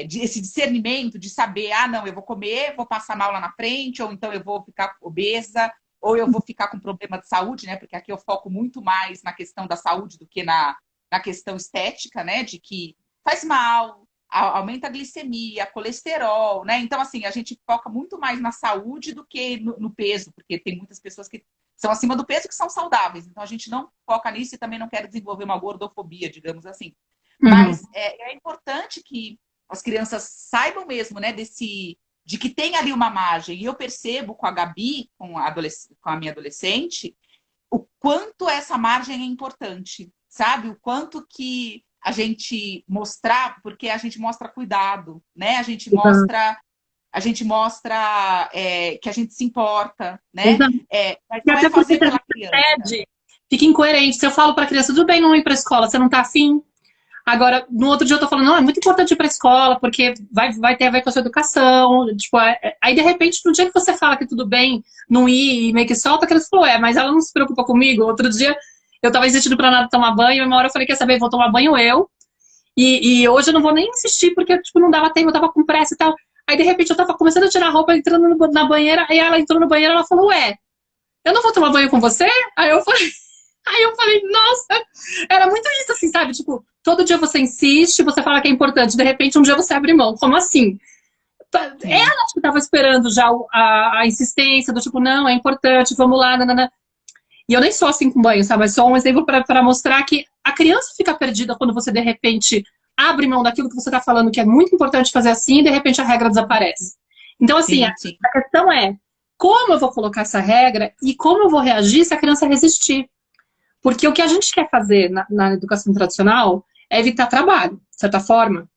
[SPEAKER 2] esse discernimento de saber, não, eu vou comer, vou passar mal lá na frente, ou então eu vou ficar obesa, ou eu vou ficar com problema de saúde, né? Porque aqui eu foco muito mais na questão da saúde do que na questão estética, né? De que faz mal, aumenta a glicemia, colesterol, né? Então, assim, a gente foca muito mais na saúde do que no peso, porque tem muitas pessoas que são acima do peso que são saudáveis. Então, a gente não foca nisso e também não quer desenvolver uma gordofobia, digamos assim. Mas é importante que as crianças saibam mesmo, né, de que tem ali uma margem. E eu percebo com a Gabi, com a minha adolescente, o quanto essa margem é importante, sabe? O quanto que a gente mostrar, porque a gente mostra cuidado, né? A gente mostra que a gente se importa, né? Mas não é fazer pela criança.
[SPEAKER 1] Fica incoerente. Se eu falo para a criança, tudo bem não ir para a escola, você não tá afim? Agora, no outro dia eu tô falando, não, é muito importante ir pra escola, porque vai ter a ver com a sua educação. Tipo, aí, de repente, no dia que você fala que tudo bem não ir e meio que solta, a criança falou, mas ela não se preocupa comigo. Outro dia, eu tava insistindo pra nada tomar banho, e uma hora eu falei, quer saber, vou tomar banho eu. E hoje eu não vou nem insistir, porque, tipo, não dava tempo, eu tava com pressa e tal. Aí, de repente, eu tava começando a tirar a roupa, entrando na banheira, aí ela entrou no banheiro, ela falou, eu não vou tomar banho com você? Aí eu falei, nossa, era muito isso, assim, sabe? Tipo, todo dia você insiste, você fala que é importante, de repente um dia você abre mão. Como assim? Ela que estava esperando já a insistência do tipo, não, é importante, vamos lá, nanana. E eu nem sou assim com banho, sabe? Mas só um exemplo para mostrar que a criança fica perdida quando você, de repente, abre mão daquilo que você está falando, que é muito importante fazer assim, e de repente a regra desaparece. Então, assim, sim. A questão é como eu vou colocar essa regra e como eu vou reagir se a criança resistir. Porque o que a gente quer fazer na educação tradicional é evitar trabalho, de certa forma.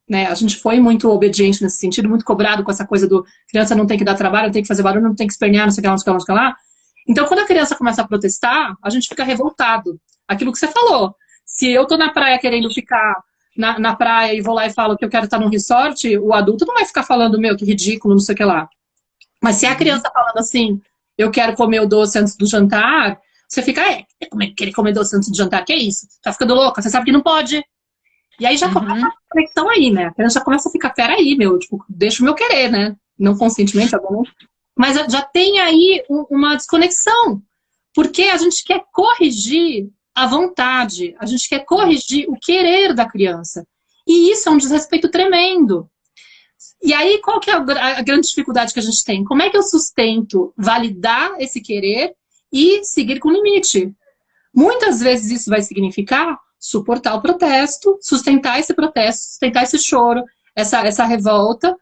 [SPEAKER 1] Né? A gente foi muito obediente nesse sentido, muito cobrado com essa coisa do criança não tem que dar trabalho, não tem que fazer barulho, não tem que espernear, não sei o que lá, não sei o que lá, não sei o que lá. Então, quando a criança começa a protestar, a gente fica revoltado. Aquilo que você falou. Se eu tô na praia querendo ficar na praia e vou lá e falo que eu quero estar num resort, o adulto não vai ficar falando, meu, que ridículo, não sei o que lá. Mas se a criança falando assim, eu quero comer o doce antes do jantar... Você fica, querer comer doce antes do jantar, que é isso? Tá ficando louca? Você sabe que não pode. E aí já começa
[SPEAKER 2] Uhum.
[SPEAKER 1] a conexão aí, né? A criança já começa a ficar, peraí, meu, tipo, deixa o meu querer, né? Não conscientemente, obviamente. Mas já tem aí uma desconexão. Porque a gente quer corrigir a vontade, a gente quer corrigir o querer da criança. E isso é um desrespeito tremendo. E aí, qual que é a grande dificuldade que a gente tem? Como é que eu sustento validar esse querer e seguir com limite? Muitas vezes isso vai significar suportar o protesto, sustentar esse choro, essa revolta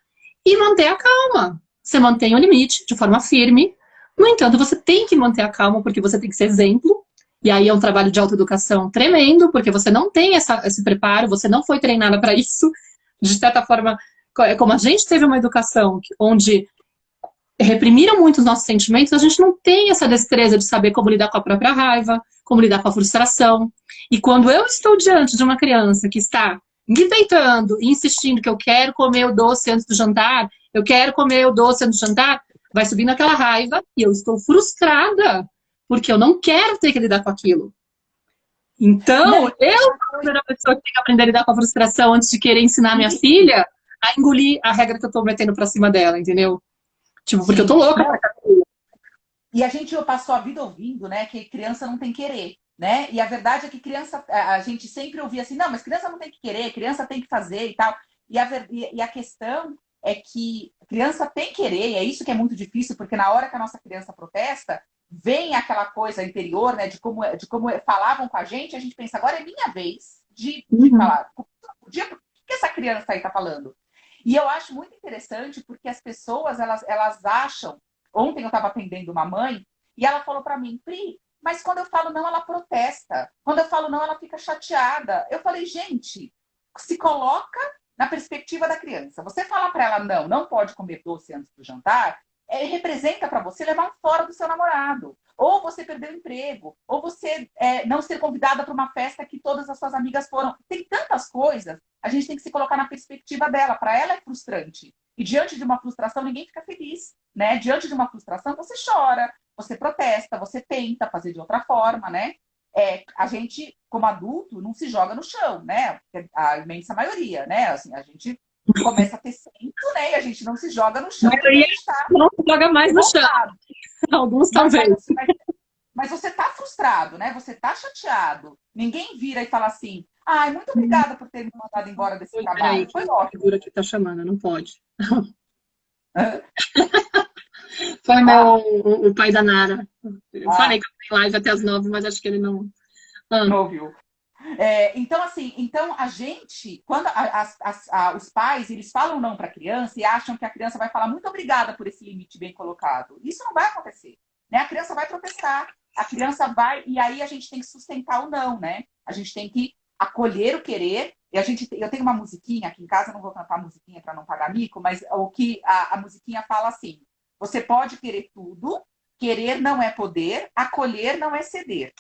[SPEAKER 1] e manter a calma. Você mantém o limite de forma firme. No entanto, você tem que manter a calma porque você tem que ser exemplo. E aí é um trabalho de autoeducação tremendo, porque você não tem esse preparo, você não foi treinada para isso. De certa forma, como a gente teve uma educação onde reprimiram muito os nossos sentimentos, a gente não tem essa destreza de saber como lidar com a própria raiva, como lidar com a frustração. E quando eu estou diante de uma criança que está me peitando e insistindo que eu quero comer o doce antes do jantar, eu quero comer o doce antes do jantar, vai subindo aquela raiva e eu estou frustrada, porque eu não quero ter que lidar com aquilo. Então,
[SPEAKER 2] Não,
[SPEAKER 1] eu sou a primeira pessoa que tem que aprender a lidar com a frustração antes de querer ensinar minha filha a engolir a regra que eu estou metendo pra cima dela, entendeu? Tipo, porque eu tô
[SPEAKER 2] sim.
[SPEAKER 1] louca.
[SPEAKER 2] Não, e a gente passou a vida ouvindo, né, que criança não tem querer, né? E a verdade é que criança, a gente sempre ouvia assim, não, mas criança não tem que querer, criança tem que fazer e tal. E a questão é que criança tem querer, e é isso que é muito difícil, porque na hora que a nossa criança protesta, vem aquela coisa interior, né, de como falavam com a gente pensa, agora é minha vez de
[SPEAKER 1] Uhum.
[SPEAKER 2] falar. O que essa criança aí tá falando? E eu acho muito interessante porque as pessoas, elas acham. Ontem eu estava atendendo uma mãe e ela falou para mim, Pri, mas quando eu falo não, ela protesta. Quando eu falo não, ela fica chateada. Eu falei, gente, se coloca na perspectiva da criança. Você falar para ela não, não pode comer doce antes do jantar, representa para você levar um fora do seu namorado. Ou você perder o emprego, ou você não ser convidada para uma festa que todas as suas amigas foram. Tem tantas coisas, a gente tem que se colocar na perspectiva dela. Para ela é frustrante. E diante de uma frustração, ninguém fica feliz, né? Diante de uma frustração, você chora, você protesta, você tenta fazer de outra forma, né? A gente, como adulto, não se joga no chão, né? A imensa maioria, né? Assim, a gente começa a ter senso, né? E a gente não se joga no
[SPEAKER 1] A
[SPEAKER 2] chão porque a
[SPEAKER 1] maioria
[SPEAKER 2] gente está
[SPEAKER 1] não joga mais no chão,
[SPEAKER 2] revoltado.
[SPEAKER 1] alguns
[SPEAKER 2] Mas,
[SPEAKER 1] talvez.
[SPEAKER 2] mas, assim, mas você está frustrado, né? Você está chateado. Ninguém vira e fala assim, ai, muito obrigada por ter me mandado embora desse
[SPEAKER 1] Oi, peraí,
[SPEAKER 2] trabalho.
[SPEAKER 1] que
[SPEAKER 2] Foi
[SPEAKER 1] a
[SPEAKER 2] ótimo.
[SPEAKER 1] figura aqui tá chamando, não pode. Foi meu,
[SPEAKER 2] Ah,
[SPEAKER 1] o pai da Nara. Eu falei
[SPEAKER 2] ah,
[SPEAKER 1] que eu tenho live até as 9, mas acho que ele não. Ah,
[SPEAKER 2] não ouviu. Então, assim, então a gente, quando os pais, eles falam não para a criança e acham que a criança vai falar muito obrigada por esse limite bem colocado. Isso não vai acontecer, né? A criança vai protestar, a criança vai, e aí a gente tem que sustentar o não, né? A gente tem que acolher o querer, e eu tenho uma musiquinha aqui em casa, não vou cantar a musiquinha para não pagar mico, mas o que a musiquinha fala assim, você pode querer tudo, querer não é poder, acolher não é ceder.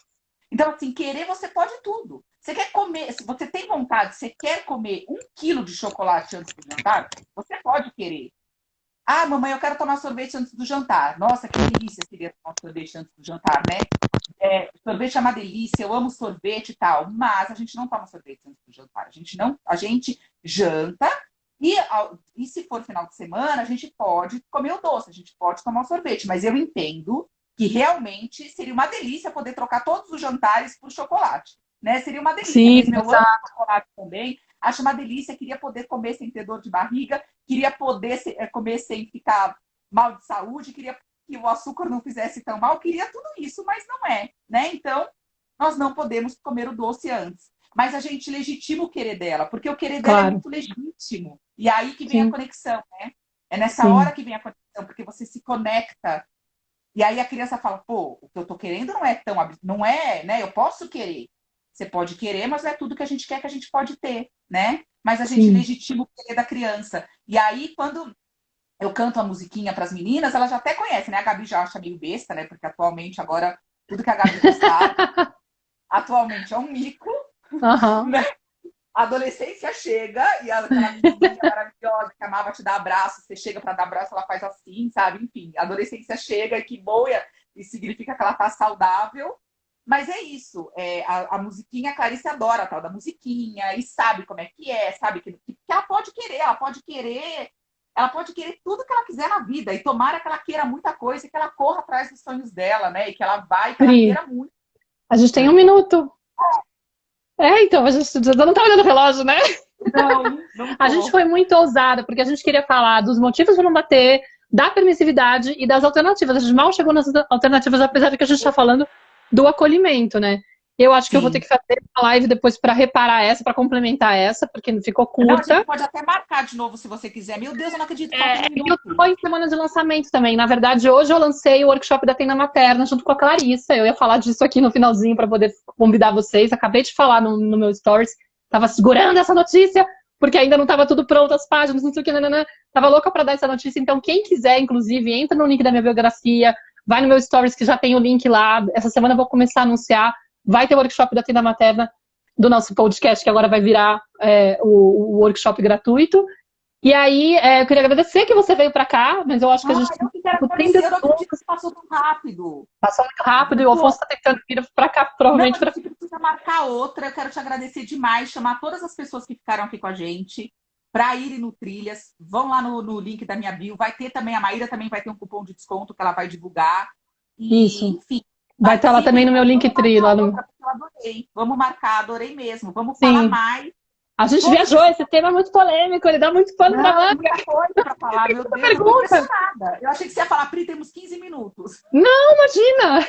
[SPEAKER 2] Então, assim, querer você pode tudo. Você quer comer, se você tem vontade, você quer comer 1 quilo de chocolate antes do jantar, você pode querer. Ah, mamãe, eu quero tomar sorvete antes do jantar. Nossa, que delícia seria tomar sorvete antes do jantar, né? Sorvete é uma delícia, eu amo sorvete e tal, mas a gente não toma sorvete antes do jantar. A gente janta e se for final de semana, a gente pode comer o doce, a gente pode tomar o sorvete, mas eu entendo que realmente seria uma delícia poder trocar todos os jantares por chocolate, né? Seria uma delícia
[SPEAKER 1] sim,
[SPEAKER 2] mesmo. Eu amo chocolate também, acho uma delícia, queria poder comer sem ter dor de barriga, queria poder comer sem ficar mal de saúde, queria que o açúcar não fizesse tão mal, queria tudo isso, mas não é, né? Então, nós não podemos comer o doce antes. Mas a gente legitima o querer dela, porque o querer dela é
[SPEAKER 1] claro.
[SPEAKER 2] muito legítimo. E aí que vem a
[SPEAKER 1] Sim,
[SPEAKER 2] conexão, né? É nessa hora
[SPEAKER 1] sim,
[SPEAKER 2] que vem a conexão, porque você se conecta. E aí a criança fala, pô, o que eu tô querendo não é tão, não é, né? Eu posso querer. Você pode querer, mas não é tudo que a gente quer que a gente pode ter, né? Mas a gente
[SPEAKER 1] sim.
[SPEAKER 2] legitima o querer da criança. E aí, quando eu canto a musiquinha para as meninas, elas já até conhecem, né? A Gabi já acha meio besta, né? Porque atualmente, agora, tudo que a Gabi postar, atualmente é um mico,
[SPEAKER 1] Aham.
[SPEAKER 2] né? A adolescência chega e aquela menininha maravilhosa que amava te dar abraço, você chega para dar abraço, ela faz assim, sabe? Enfim, a adolescência chega e que boa, e significa que ela tá saudável. Mas é isso, a musiquinha, a Clarice adora a tal da musiquinha, e sabe como é, sabe que ela pode querer, ela pode querer tudo que ela quiser na vida, e tomara que ela queira muita coisa, e que ela corra atrás dos sonhos dela, né? E que ela vai, que ela
[SPEAKER 1] Pri,
[SPEAKER 2] queira muito.
[SPEAKER 1] a gente tem um minuto. É, então, a gente não tá olhando o relógio, né?
[SPEAKER 2] Não, não
[SPEAKER 1] A gente
[SPEAKER 2] tô.
[SPEAKER 1] foi muito ousada, porque a gente queria falar dos motivos para não bater, da permissividade e das alternativas. A gente mal chegou nas alternativas, apesar de que a gente está falando do acolhimento, né? Eu acho que eu vou ter
[SPEAKER 2] Sim.
[SPEAKER 1] que fazer uma live depois para reparar essa, para complementar essa, porque ficou
[SPEAKER 2] Não, a gente
[SPEAKER 1] curta.
[SPEAKER 2] pode até marcar de novo se você quiser. Meu Deus, eu não acredito que falta um
[SPEAKER 1] É, e eu
[SPEAKER 2] minuto.
[SPEAKER 1] tô em semana de lançamento também. Na verdade, hoje eu lancei o workshop da Tenda Materna junto com a Clarissa. Eu ia falar disso aqui no finalzinho para poder convidar vocês. Acabei de falar no meu stories. Tava segurando essa notícia, porque ainda não estava tudo pronto, as páginas, não sei o que, nananã. Tava louca para dar essa notícia. Então, quem quiser, inclusive, entra no link da minha biografia, vai no meu stories que já tem o link lá. Essa semana eu vou começar a anunciar. Vai ter o workshop da Tenda Materna do nosso podcast, que agora vai virar o workshop gratuito. E aí, eu queria agradecer que você veio para cá, mas eu acho que a gente
[SPEAKER 2] Ah,
[SPEAKER 1] tem
[SPEAKER 2] eu que quero
[SPEAKER 1] 30
[SPEAKER 2] agradecer. Eu não acredito
[SPEAKER 1] minutos,
[SPEAKER 2] que passou tão rápido.
[SPEAKER 1] passou muito rápido e o
[SPEAKER 2] Pô,
[SPEAKER 1] Afonso está tentando vir para cá,
[SPEAKER 2] não,
[SPEAKER 1] provavelmente
[SPEAKER 2] a
[SPEAKER 1] para.
[SPEAKER 2] gente precisa marcar outra. Eu quero te agradecer demais, chamar todas as pessoas que ficaram aqui com a gente para irem no Trilhas. Vão lá no link da minha bio. Vai ter também, a Maíra também vai ter um cupom de desconto que ela vai divulgar. E,
[SPEAKER 1] Isso.
[SPEAKER 2] enfim,
[SPEAKER 1] Vai estar lá também no
[SPEAKER 2] participem.
[SPEAKER 1] meu
[SPEAKER 2] Vamos
[SPEAKER 1] Linktree,
[SPEAKER 2] marcar
[SPEAKER 1] lá no.
[SPEAKER 2] outra, porque eu adorei. Vamos marcar, adorei mesmo. Vamos falar
[SPEAKER 1] Sim.
[SPEAKER 2] mais.
[SPEAKER 1] A gente
[SPEAKER 2] Todos
[SPEAKER 1] viajou,
[SPEAKER 2] esses.
[SPEAKER 1] esse tema é muito polêmico, ele dá muito pano para
[SPEAKER 2] Não, é
[SPEAKER 1] manga.
[SPEAKER 2] muita coisa para falar, meu
[SPEAKER 1] Muita
[SPEAKER 2] Deus, eu tô
[SPEAKER 1] pergunta.
[SPEAKER 2] impressionada. Eu achei que você ia falar, Pri, temos 15 minutos.
[SPEAKER 1] Não, imagina!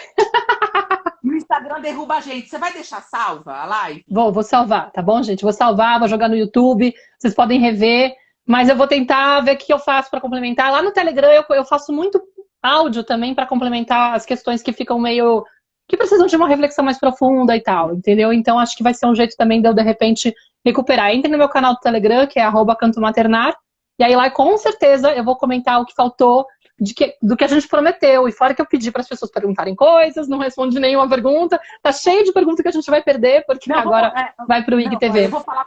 [SPEAKER 2] E o Instagram derruba a gente. Você vai deixar salva a live?
[SPEAKER 1] Vou salvar, tá bom, gente? Vou salvar, vou jogar no YouTube, vocês podem rever, mas eu vou tentar ver o que eu faço para complementar. Lá no Telegram eu faço muito áudio também para complementar as questões que ficam meio. Que precisam de uma reflexão mais profunda e tal, entendeu? Então acho que vai ser um jeito também de eu, de repente, recuperar. Entre no meu canal do Telegram, que é @cantomaternar, e aí lá com certeza eu vou comentar o que faltou do que a gente prometeu. E fora que eu pedi para as pessoas perguntarem coisas, não respondi nenhuma pergunta. Tá cheio de perguntas que a gente vai perder, porque
[SPEAKER 2] Não,
[SPEAKER 1] agora vai para o
[SPEAKER 2] não, eu
[SPEAKER 1] IGTV.
[SPEAKER 2] vou falar,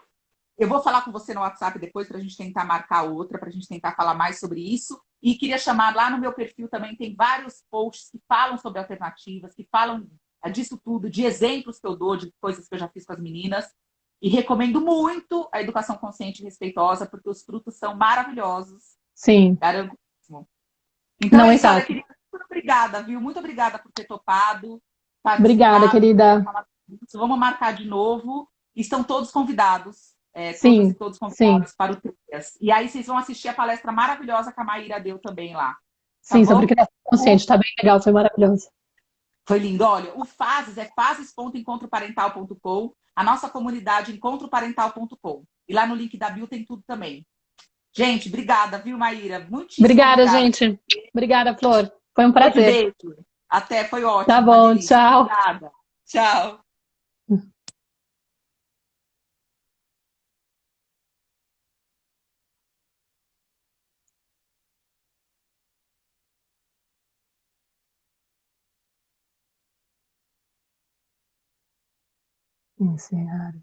[SPEAKER 2] eu vou falar com você no WhatsApp depois para a gente tentar marcar outra, para a gente tentar falar mais sobre isso. E queria chamar lá no meu perfil também, tem vários posts que falam sobre alternativas, que falam disso tudo, de exemplos que eu dou, de coisas que eu já fiz com as meninas. E recomendo muito a educação consciente e respeitosa, porque os frutos são maravilhosos.
[SPEAKER 1] Sim,
[SPEAKER 2] Garanto. Então
[SPEAKER 1] não,
[SPEAKER 2] é isso, olha,
[SPEAKER 1] exato.
[SPEAKER 2] querida, muito obrigada, viu? Muito obrigada por ter topado,
[SPEAKER 1] Obrigada,
[SPEAKER 2] participado.
[SPEAKER 1] querida.
[SPEAKER 2] Vamos marcar de novo. Estão todos convidados, todas e
[SPEAKER 1] Sim,
[SPEAKER 2] todos
[SPEAKER 1] sim,
[SPEAKER 2] convidados para o Trilhas. E aí vocês vão assistir a palestra maravilhosa que a Maíra deu também lá. Tá
[SPEAKER 1] sim, sobre
[SPEAKER 2] bom?
[SPEAKER 1] criação consciente. Tá bem legal, foi maravilhoso.
[SPEAKER 2] Foi lindo. Olha, o Fases é fases.encontroparental.com. A nossa comunidade encontroparental.com. E lá no link da bio tem tudo também. Gente, obrigada, viu, Maíra? Muitíssimo
[SPEAKER 1] Obrigada,
[SPEAKER 2] obrigada.
[SPEAKER 1] gente. Obrigada, Flor. Foi um
[SPEAKER 2] Beijo,
[SPEAKER 1] prazer.
[SPEAKER 2] beijo. Até, foi
[SPEAKER 1] Tá
[SPEAKER 2] ótimo, uma
[SPEAKER 1] bom,
[SPEAKER 2] delícia.
[SPEAKER 1] tchau.
[SPEAKER 2] Obrigada. Tchau.
[SPEAKER 1] Encerrar.